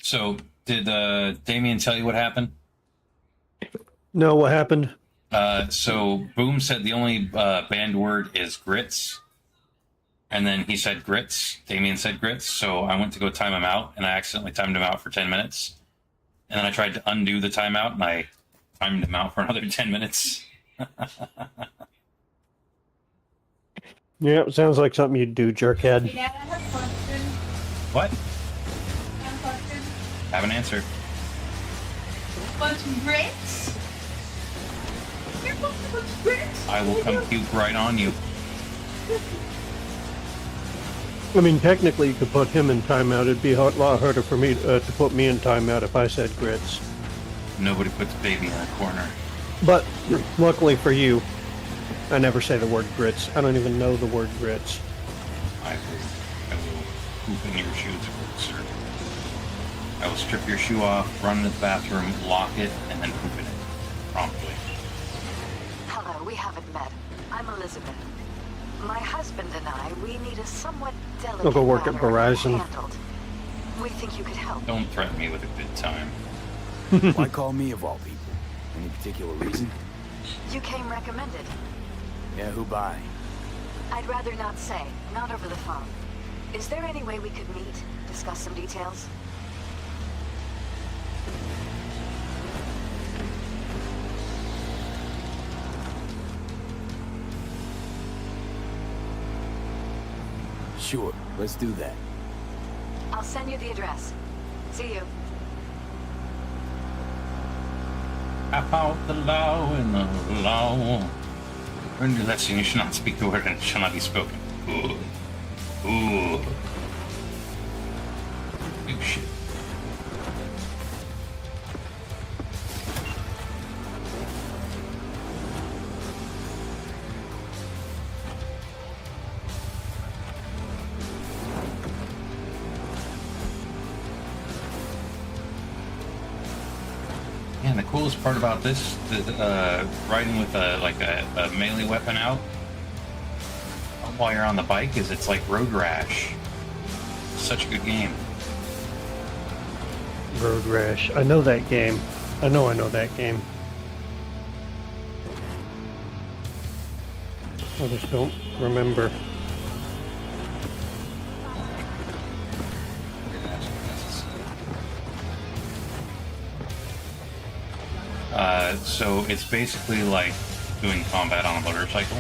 So, did Damien tell you what happened? No, what happened? So Boom said the only banned word is grits. And then he said grits. Damien said grits. So I went to go time him out, and I accidentally timed him out for 10 minutes. And then I tried to undo the timeout, and I timed him out for another 10 minutes. Yeah, it sounds like something you'd do, jerkhead. Yeah, I have a question. What? I have a question. Have an answer. What's grits? You're supposed to put grits? I will come puke right on you. I mean, technically, you could put him in timeout. It'd be a lot harder for me to put me in timeout if I said grits. Nobody puts baby in a corner. But luckily for you, I never say the word grits. I don't even know the word grits. I will poop in your shoes, sir. I will strip your shoe off, run into the bathroom, lock it, and then poop in it. Promptly. Hello, we haven't met. I'm Elizabeth. My husband and I, we need a somewhat delicate I'll go work at matter Verizon. handled. We think you could help. Don't threaten me with a good time. Why call me of all people? Any particular reason? You came recommended. Yeah, who by? I'd rather not say, not over the phone. Is there any way we could meet, discuss some details? Sure, let's do that. I'll send you the address. See you. I fought the law and the law. Learn your lesson. You should not speak the word, and it shall not be spoken. Ooh. Ooh. You shit. Man, the coolest part about this, riding with a melee weapon out while you're on the bike, is it's like Road Rash. Such a good game. Road Rash. I know that game. I know that game. I just don't remember. So it's basically like doing combat on a motorcycle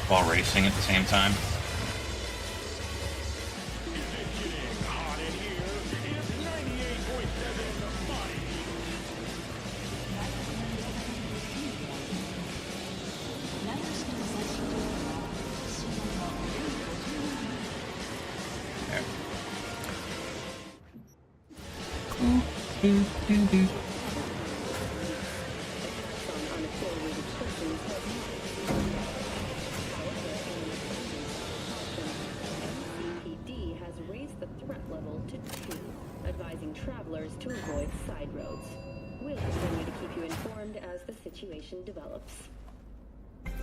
while racing at the same time. There. travelers to avoid side roads. We'll continue to keep you informed as the situation develops.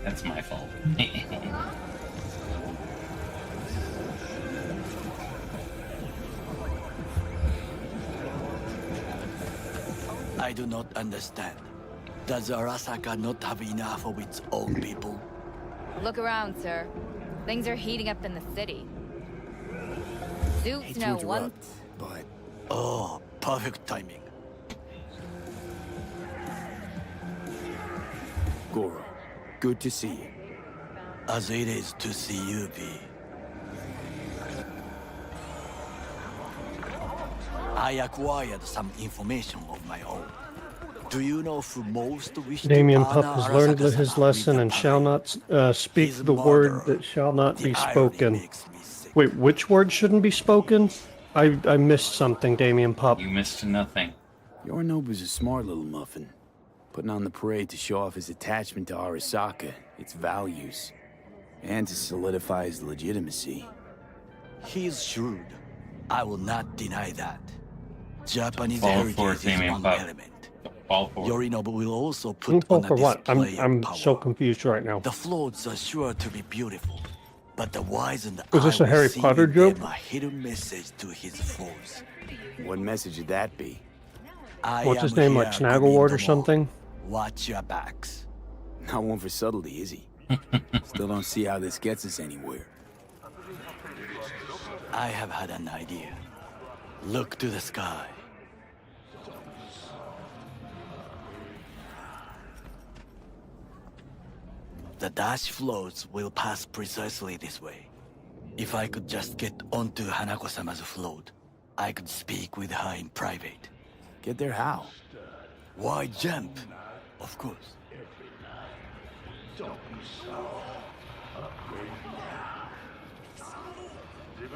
That's my fault. I do not understand. Does Arasaka not have enough of its own people? Look around, sir. Things are heating up in the city. Suits know one... but... Oh, perfect timing. Goro, good to see you. As it is to see you, V. I acquired some information of my own. Do you know who most wish Damien to Pup honor has learned Arasaka's his lesson and shall not speak the word that shall not be spoken. Wait, which word shouldn't be spoken? I missed something, Damien Pup. You missed nothing. Yorinobu's a smart little muffin. Putting on the parade to show off his attachment to Arasaka, its values, and to solidify his legitimacy. He is shrewd. I will not deny that. Japanese Fall heritage for it, is Damien one Pup. element. Fall for it. Yorinobu will also Who put fall on a for what? display I'm of power. so confused right now. The floats are sure to be beautiful. But the wise and the Was this I a will Harry see Potter in joke? them a hidden message to his foes. What message would that be? I What's his am name, like here to Snaggleward lead or them all. something? Watch your backs. Not one for subtlety, is he? Still don't see how this gets us anywhere. I have had an idea. Look to the sky. The dash floats will pass precisely this way. If I could just get onto Hanako-sama's float, I could speak with her in private. Get there how? Why jump? Of course.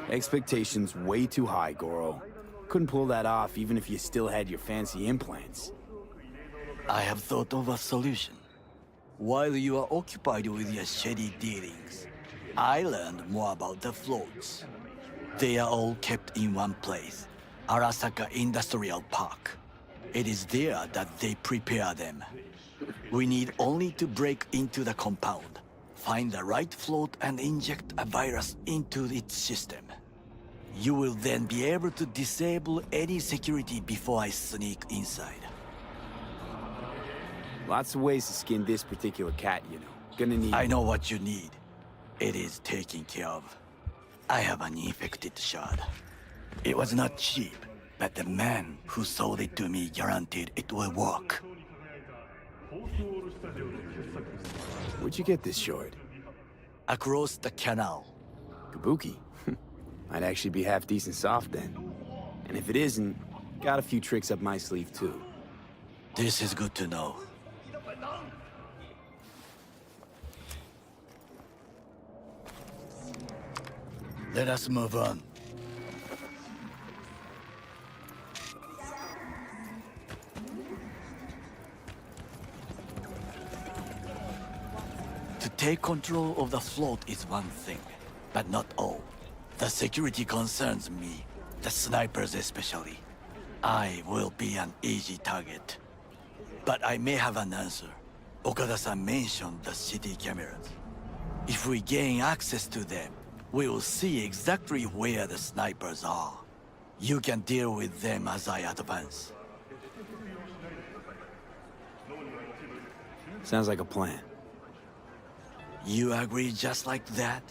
Expectations way too high, Goro. Couldn't pull that off even if you still had your fancy implants. I have thought of a solution. While you are occupied with your shady dealings, I learned more about the floats. They are all kept in one place, Arasaka Industrial Park. It is there that they prepare them. We need only to break into the compound, find the right float and inject a virus into its system. You will then be able to disable any security before I sneak inside. Lots of ways to skin this particular cat, you know. Gonna need... I know what you need. It is taken care of. I have an infected shard. It was not cheap, but the man who sold it to me guaranteed it will work. Where'd you get this shard? Across the canal. Kabuki? Might actually be half decent soft then. And if it isn't, got a few tricks up my sleeve too. This is good to know. Let us move on. To take control of the float is one thing, but not all. The security concerns me, the snipers especially. I will be an easy target. But I may have an answer. Okada-san mentioned the city cameras. If we gain access to them, we will see exactly where the snipers are. You can deal with them as I advance. Sounds like a plan. You agree just like that?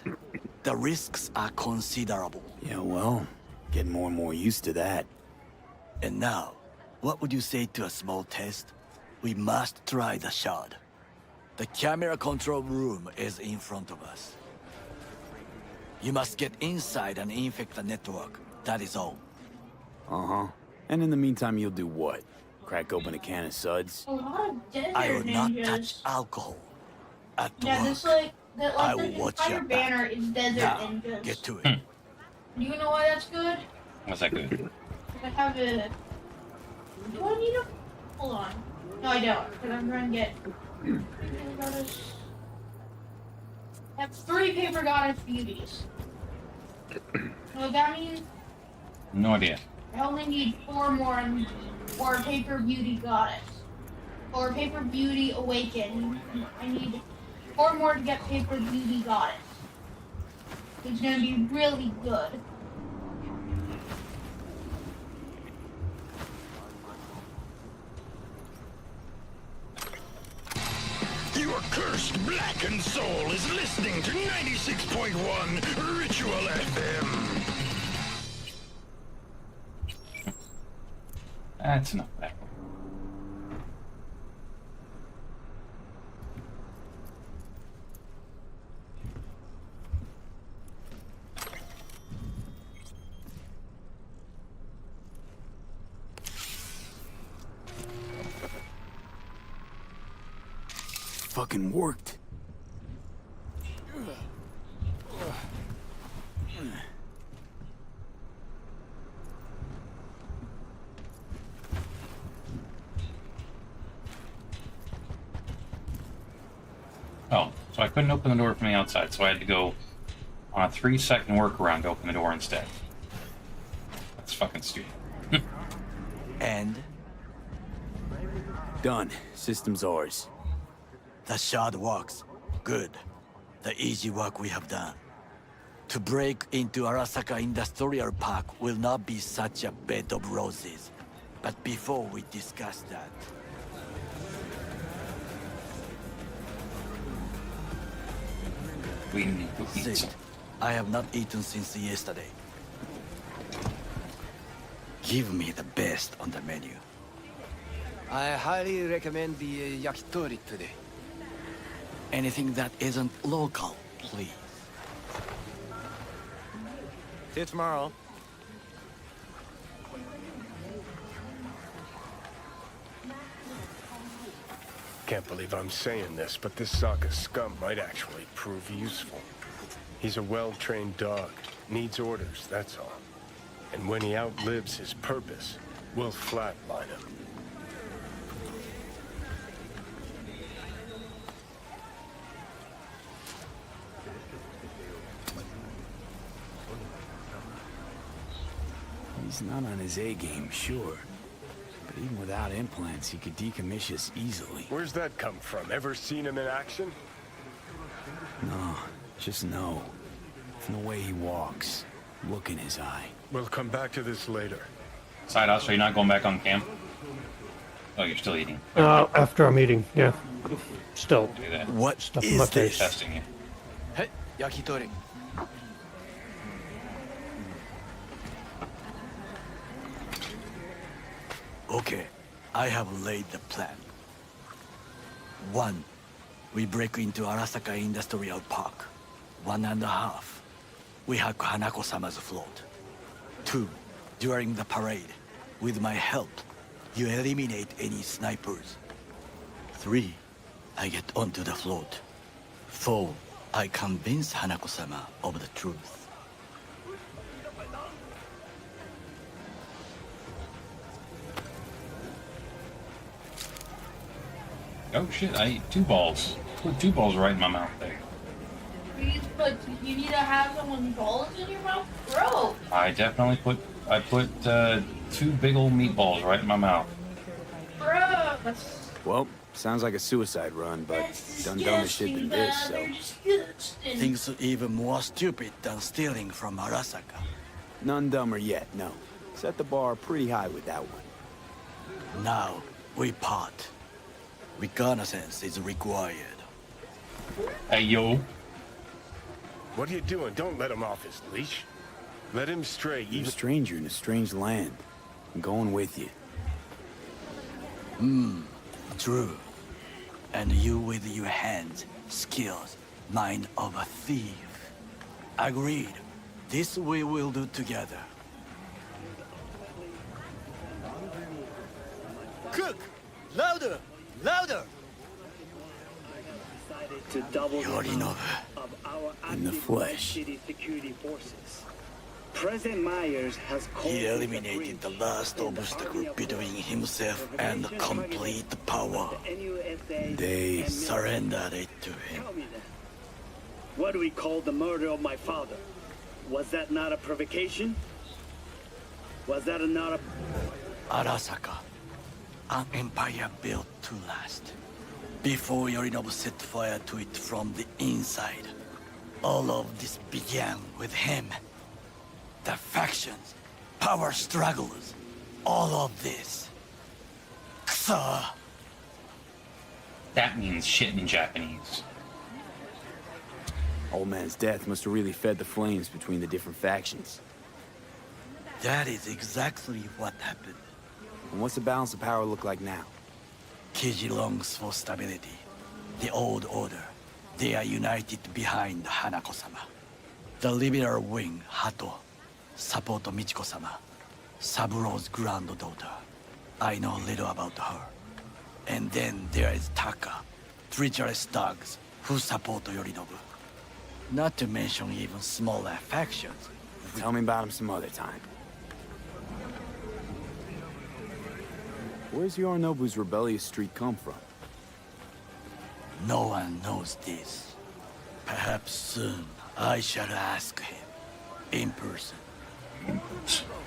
The risks are considerable. Yeah, well, getting more and more used to that. And now, what would you say to a small test? We must try the shard. The camera control room is in front of us. You must get inside and infect the network. That is all. Uh-huh. And in the meantime, you'll do what? Crack open a can of suds? A lot of desert I will not ninjas. touch alcohol. At Yeah, work. this like that I like will the watch entire your back. banner is desert Now, ninjas. get to it. Do you know why that's good? Was that good? I have a. Do I need a? Hold on. No, I don't. Because I'm trying to get. I have 3 paper goddess beauties. You know what that means? No idea. I only need 4 more or paper beauty goddess. Or paper beauty awaken. I need 4 more to get paper beauty goddess. It's gonna be really good. Your cursed blackened soul is listening to 96.1 Ritual FM. That's enough of that. Fucking worked. Oh, so I couldn't open the door from the outside, so I had to go on a 3-second workaround to open the door instead. That's fucking stupid. And? Done. System's ours. The shard works. Good. The easy work we have done. To break into Arasaka Industrial Park will not be such a bed of roses. But before we discuss that... We need to eat Sit. some. I have not eaten since yesterday. Give me the best on the menu. I highly recommend the yakitori today. Anything that isn't local, please. See you tomorrow. Can't believe I'm saying this, but this Sokka scum might actually prove useful. He's a well-trained dog. Needs orders, that's all. And when he outlives his purpose, we'll flatline him. He's not on his A game, sure. But even without implants, he could decommission us easily. Where's that come from? Ever seen him in action? No, just no. From the way he walks, look in his eye. We'll come back to this later. Side out, so you're not going back on camp? Oh, you're still eating. After our meeting, yeah. Still. Do that. What Stuff in my is face. this? Testing you. Hey, yakitori. Okay, I have laid the plan. 1. We break into Arasaka Industrial Park. 1.5. We hack Hanako-sama's float. 2. During the parade, with my help, you eliminate any snipers. 3. I get onto the float. 4. I convince Hanako-sama of the truth. Oh shit, I ate 2 balls. Put 2 balls right in my mouth there. Please, but you need to have someone's balls in your mouth? Bro! I definitely put 2 big old meatballs right in my mouth. Bro! That's Well, sounds like a suicide run, but done dumber shit than this, so... disgusting. Things even more stupid than stealing from Arasaka. None dumber yet, no. Set the bar pretty high with that one. Now, we part. Reconnaissance is required. Hey, yo. What are you doing? Don't let him off his leash. Let him stray. You're a stranger in a strange land. I'm going with you. True. And you with your hands, skills, mind of a thief. Agreed. This we will do together. Cook! Louder! Louder! Yorinobu. In the flesh. President Myers has called He eliminated the last obstacle between himself and complete power. They surrendered it to him. Tell me then, what do we call the murder of my father? Was that not a provocation? Was that not a... Arasaka, an empire built to last. Before Yorinobu set fire to it from the inside, all of this began with him. The factions, power struggles, all of this. Kusa! That means shit in Japanese. Old man's death must have really fed the flames between the different factions. That is exactly what happened. And what's the balance of power look like now? Kiji longs for stability. The old order. They are united behind Hanako-sama. The liberal wing, Hato, support Michiko-sama, Saburo's granddaughter. I know little about her. And then there is Taka, treacherous dogs, who support Yorinobu. Not to mention even smaller factions. Tell me about him some other time. Where's Yorinobu's rebellious streak come from? No one knows this. Perhaps soon I shall ask him. In person.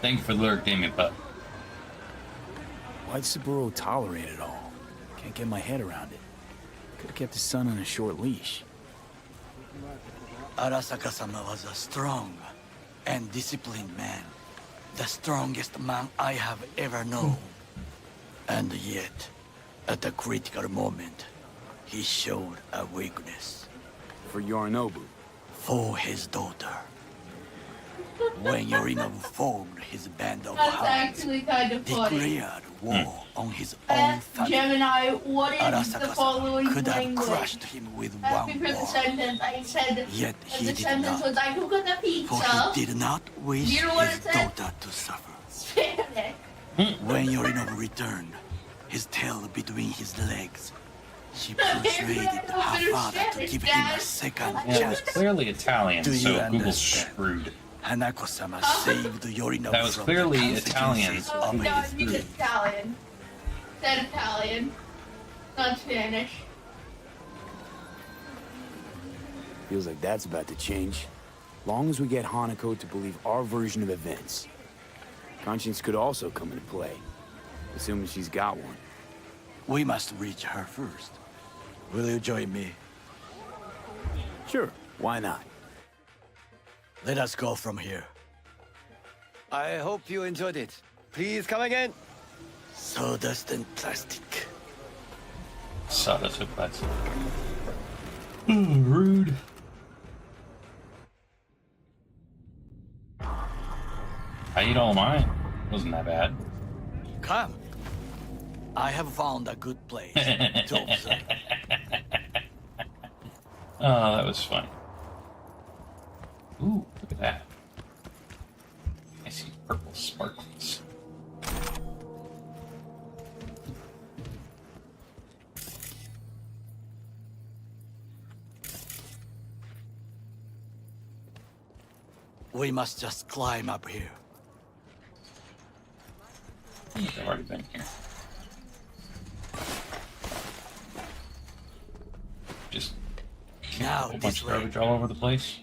Thank you for the lyric, Damien, but Why'd Saburo tolerate it all? Can't get my head around it. Could have kept his son on a short leash. Arasaka-sama was a strong and disciplined man. The strongest man I have ever known. And yet, at a critical moment, he showed a weakness. For Yorinobu. For his daughter. When Yorinobu formed his band of That's hounds, actually kind of funny. declared war on his own family, Gemini, what is the Arasaka-sama following could have language? crushed him with That's one before the word. sentence I said, Yet and he the did sentence not. was, I cook the For pizza. he did not wish You know what his it said? daughter to suffer. Spanish. When Yorinobu returned, his tail between his legs, she persuaded her father to give him a second Yeah, it was chance. clearly Italian, Do you so Google's understand? screwed. Hanako-sama saved Yorinobu That was from clearly the Italian. consequences Oh, of no, his you said Italian. Said Italian. Not Spanish. Feels like that's about to change. Long as we get Hanako to believe our version of events. Conscience could also come into play, assuming she's got one. We must reach her first. Will you join me? Sure, why not? Let us go from here. I hope you enjoyed it. Please come again. Sawdust and plastic. Sawdust with plastic. Rude. I ate all mine. Wasn't that bad. Come. I have found a good place to observe. Oh, that was funny. Ooh, look at that. I see purple sparkles. We must just climb up here. I think I've already been here. Just Now, a whole bunch this of way. garbage all over the place.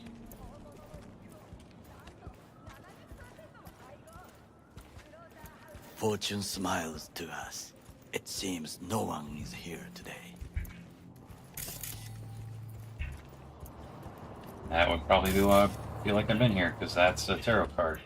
Fortune smiles to us. It seems no one is here today. That would probably be why I feel like I've been here, because that's a tarot card.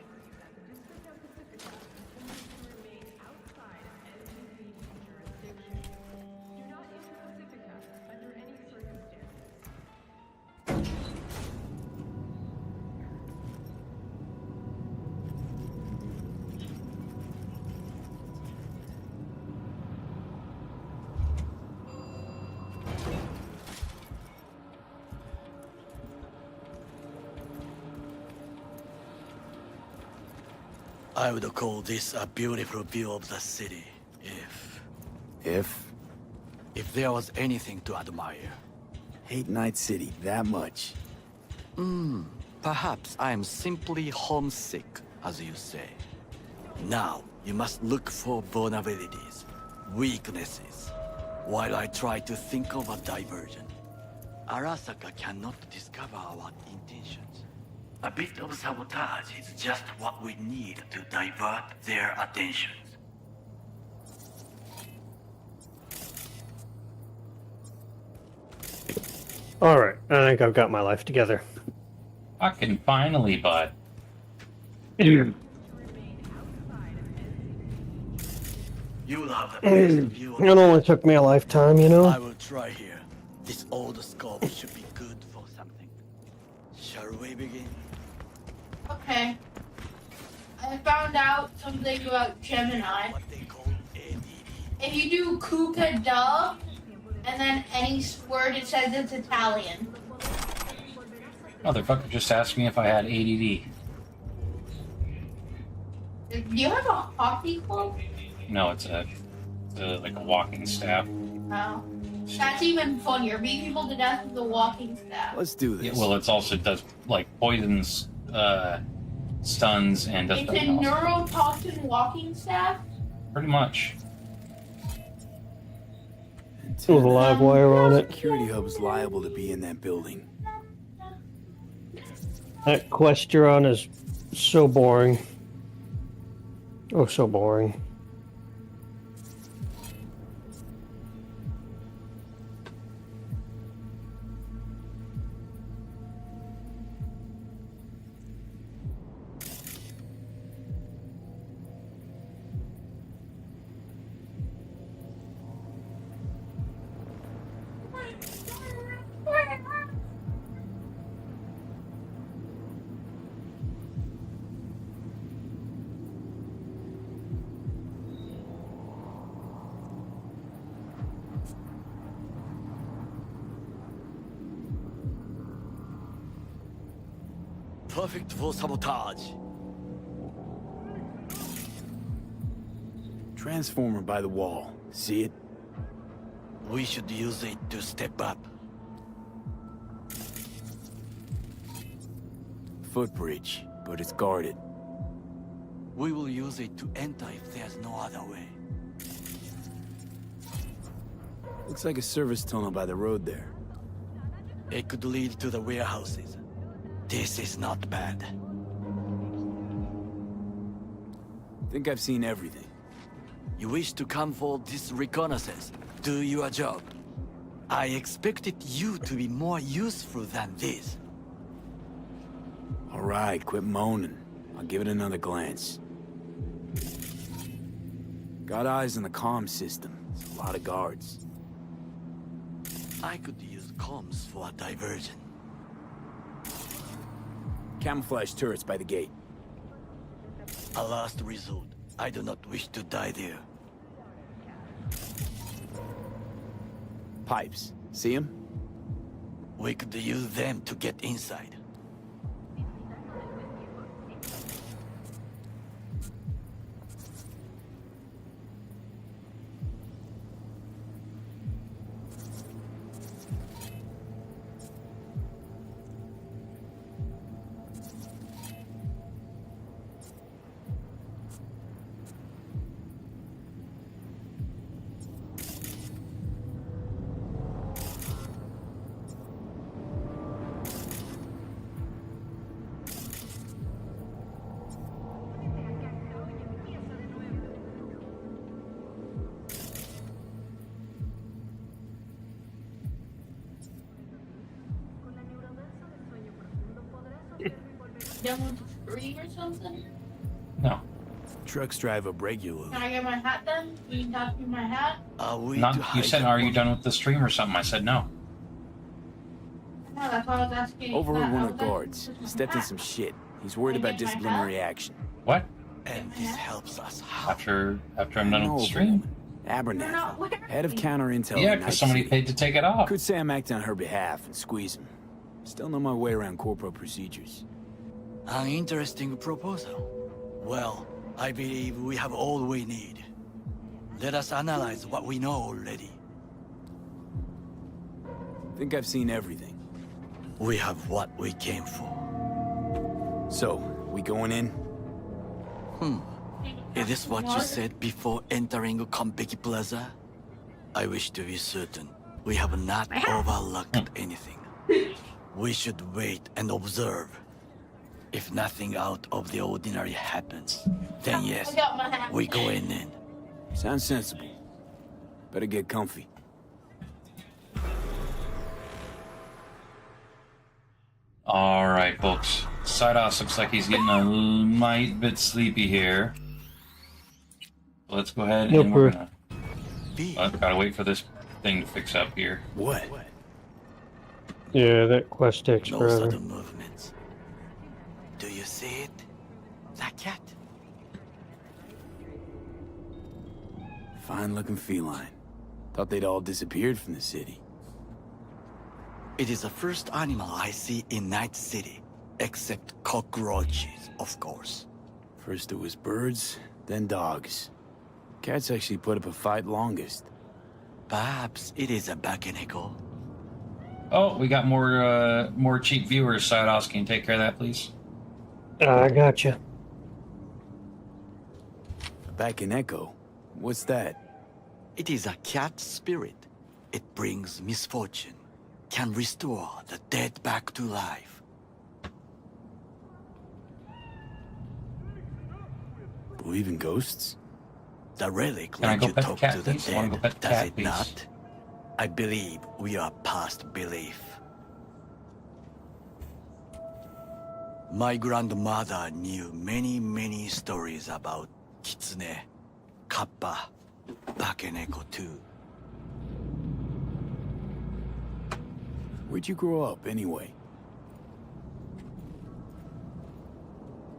I would call this a beautiful view of the city, if there was anything to admire. Hate Night City that much. Perhaps I am simply homesick, as you say. Now, you must look for vulnerabilities, weaknesses, while I try to think of a diversion. Arasaka cannot discover our intentions. A bit of sabotage is just what we need to divert their attentions. Alright, I think I've got my life together. Fucking finally, bud. You'll have the best view of It only took me a lifetime, you know? I will try here. This old scope should be good for something. Shall we begin? Okay. I found out something about Gemini. If you do Kuka Dub, and then any word it says it's Italian. Motherfucker just asked me if I had ADD. Do you have a hockey club? No, it's like a walking staff. No. That's even funnier. Beat people to death with a walking staff. Let's do this. Yeah, well, it's also does like poisons, stuns, and does It's a something else. neurotoxin walking staff? Pretty much. With a live wire on it. Security hub's liable to be in that building. That quest you're on is so boring. Oh, so boring. perfect for sabotage. Transformer by the wall. See it? We should use it to step up. Footbridge, but it's guarded. We will use it to enter if there's no other way. Looks like a service tunnel by the road there. It could lead to the warehouses. This is not bad. Think I've seen everything. You wish to come for this reconnaissance? Do your job. I expected you to be more useful than this. All right, quit moaning. I'll give it another glance. Got eyes on the comm system. It's a lot of guards. I could use comms for a diversion. Camouflage turrets by the gate. A last resort. I do not wish to die there. Pipes. See them? We could use them to get inside. Done with the stream or something? No. Trucks drive up regularly. Can I get my hat done? Will you toss me my hat? You said, are you done with the stream or something? I said no. No, that's why I was asking. Overheard one of the guards. Stepped in some shit. He's worried about disciplinary action. What? And this helps us. After I'm done with the stream? Abernathy, head of counter intel. Yeah, because somebody paid to take it off. Could say I'm acting on her behalf and squeeze him. Still know my way around corporal procedures. An interesting proposal. Well, I believe we have all we need. Let us analyze what we know already. Think I've seen everything. We have what we came for. So, we going in? Is this what you said before entering Konpeki Plaza? I wish to be certain we have not overlooked anything. We should wait and observe. If nothing out of the ordinary happens, then yes, we go in. Sounds sensible. Better get comfy. All right, folks. Thedas looks like he's getting a mite bit sleepy here. Let's go ahead and we're gonna. Gotta wait for this thing to fix up here. What? Yeah, that quest takes No forever. sudden movements. Do you see it? That cat? Fine-looking feline. Thought they'd all disappeared from the city. It is the first animal I see in Night City, except cockroaches, of course. First it was birds, then dogs. Cats actually put up a fight longest. Perhaps it is a Bakeneko. Oh, we got more cheap viewers. Thedas, can you take care of that, please? I gotcha. Back in Echo? What's that? It is a cat spirit. It brings misfortune, can restore the dead back to life. Believe in ghosts? The relic Can I let go you pet the talk cat, to the please? I wanna dead, go pet the does cat, it please. not? I believe we are past belief. My grandmother knew many, many stories about Kitsune, Kappa, Bakeneko too. Where'd you grow up, anyway?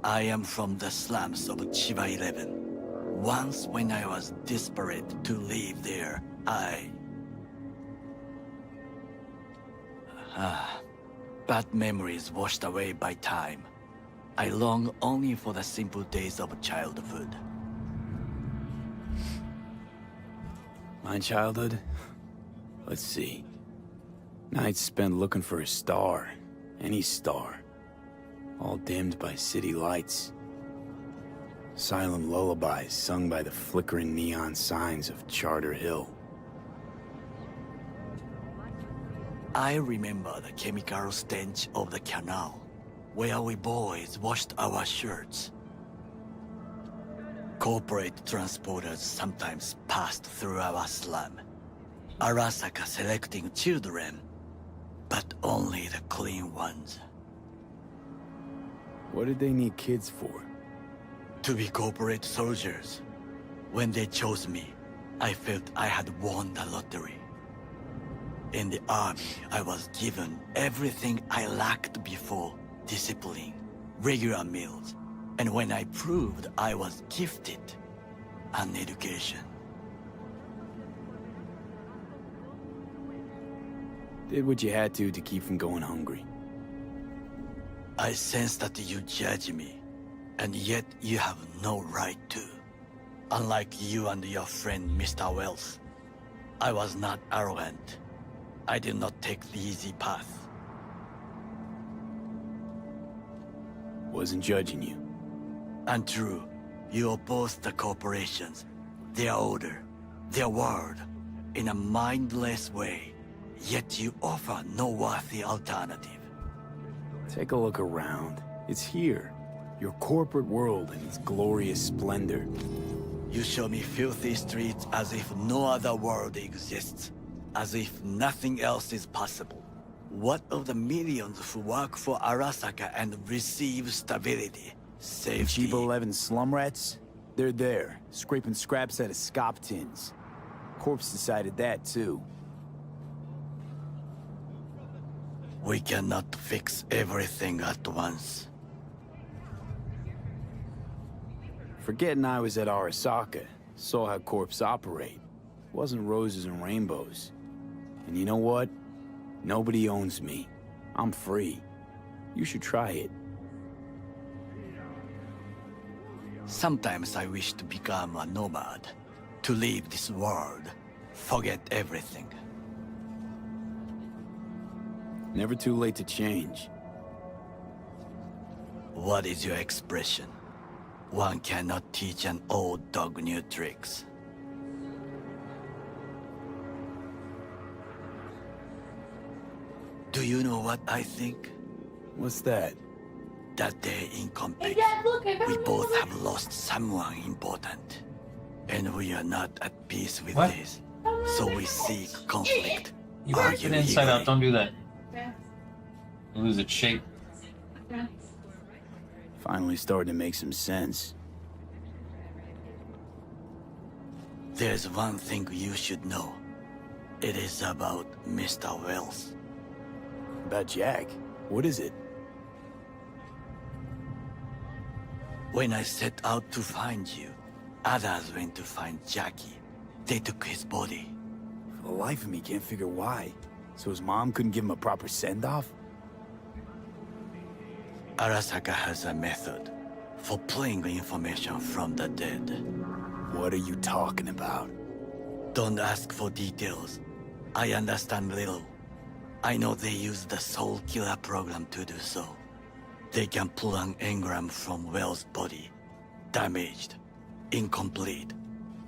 I am from the slums of Chiba 11. Once when I was desperate to live there, bad memories washed away by time. I long only for the simple days of childhood. My childhood? Let's see. Nights spent looking for a star. Any star. All dimmed by city lights. Silent lullabies sung by the flickering neon signs of Charter Hill. I remember the chemical stench of the canal, where we boys washed our shirts. Corporate transporters sometimes passed through our slum. Arasaka selecting children, but only the clean ones. What did they need kids for? To be corporate soldiers. When they chose me, I felt I had won the lottery. In the army, I was given everything I lacked before: discipline, regular meals, and when I proved I was gifted, an education. Did what you had to keep from going hungry. I sense that you judge me, and yet you have no right to. Unlike you and your friend Mr. Wells, I was not arrogant. I did not take the easy path. Wasn't judging you. Untrue. You oppose the corporations, their order, their word, in a mindless way, yet you offer no worthy alternative. Take a look around. It's here. Your corporate world in its glorious splendor. You show me filthy streets as if no other world exists. As if nothing else is possible. What of the millions who work for Arasaka and receive stability, safety? Cheap 11 slum rats? They're there, scraping scraps out of scop tins. Corpse decided that, too. We cannot fix everything at once. Forgetting I was at Arasaka, saw how corps operate. Wasn't roses and rainbows. And you know what? Nobody owns me. I'm free. You should try it. Sometimes I wish to become a nomad. To leave this world. Forget everything. Never too late to change. What is your expression? One cannot teach an old dog new tricks. Do you know what I think? What's that? That day in Campos, Hey, Dad, look, I found we my both little have lost someone important. And we are not at peace with What? this. So we seek conflict. You worked it inside out. Don't do that. You lose its shape. Finally starting to make some sense. There's one thing you should know. It is about Mr. Wells. About Jack? What is it? When I set out to find you, others went to find Jackie. They took his body. For the life of me, can't figure why. So his mom couldn't give him a proper send-off? Arasaka has a method for pulling information from the dead. What are you talking about? Don't ask for details. I understand little. I know they use the Soul Killer program to do so. They can pull an engram from Wells' body. Damaged. Incomplete.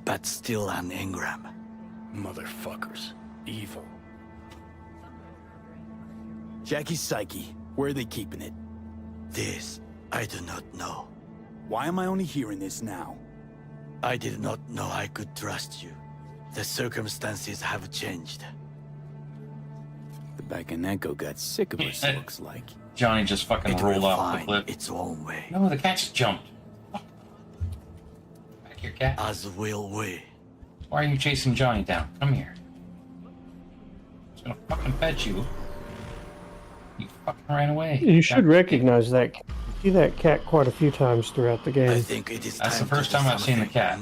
But still an engram. Motherfuckers. Evil. Jackie's psyche. Where are they keeping it? This, I do not know. Why am I only hearing this now? I did not know I could trust you. The circumstances have changed. The Bakanenko got sick of us, looks like. Johnny just fucking It rolled will off find the cliff. its own way. No, the cat just jumped. Back here, cat. As will we. Why are you chasing Johnny down? Come here. I'm just gonna fucking pet you. You fucking ran away. You should recognize that. You see that cat quite a few times throughout the game. I think it is That's the time first to do time I've seen the something. cat.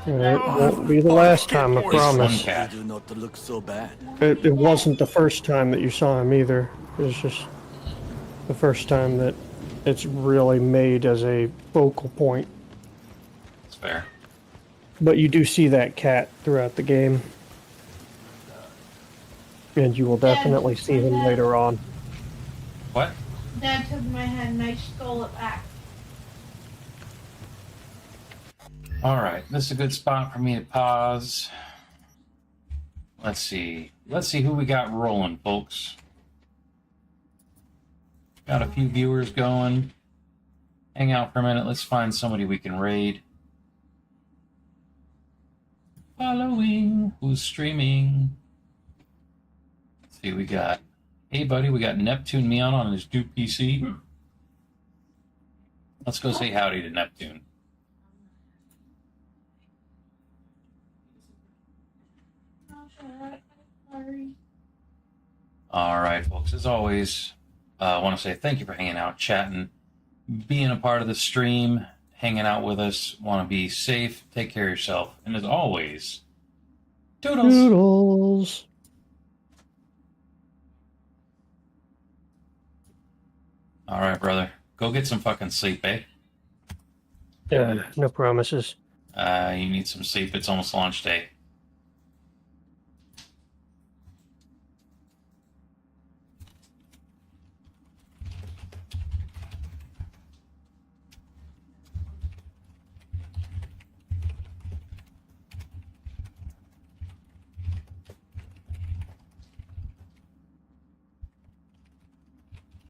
And it won't be the last time, I One promise. cat. You do not look so bad. It wasn't the first time that you saw him either. It was just the first time that it's really made as a focal point. That's fair. But you do see that cat throughout the game. And you will definitely see him later on. What? Dad took my head and I stole it back. Alright, this is a good spot for me to pause. Let's see. Let's see who we got rolling, folks. Got a few viewers going. Hang out for a minute. Let's find somebody we can raid. Following. Who's streaming? Let's see, we got... Hey, buddy, we got Neptune Meon on his new PC. Let's go say howdy to Neptune. All right, folks. As always, I want to say thank you for hanging out, chatting, being a part of the stream, hanging out with us. Want to be safe. Take care of yourself. And as always, toodles. Toodles. All right, brother. Go get some fucking sleep, eh? Yeah, no promises. You need some sleep. It's almost launch day.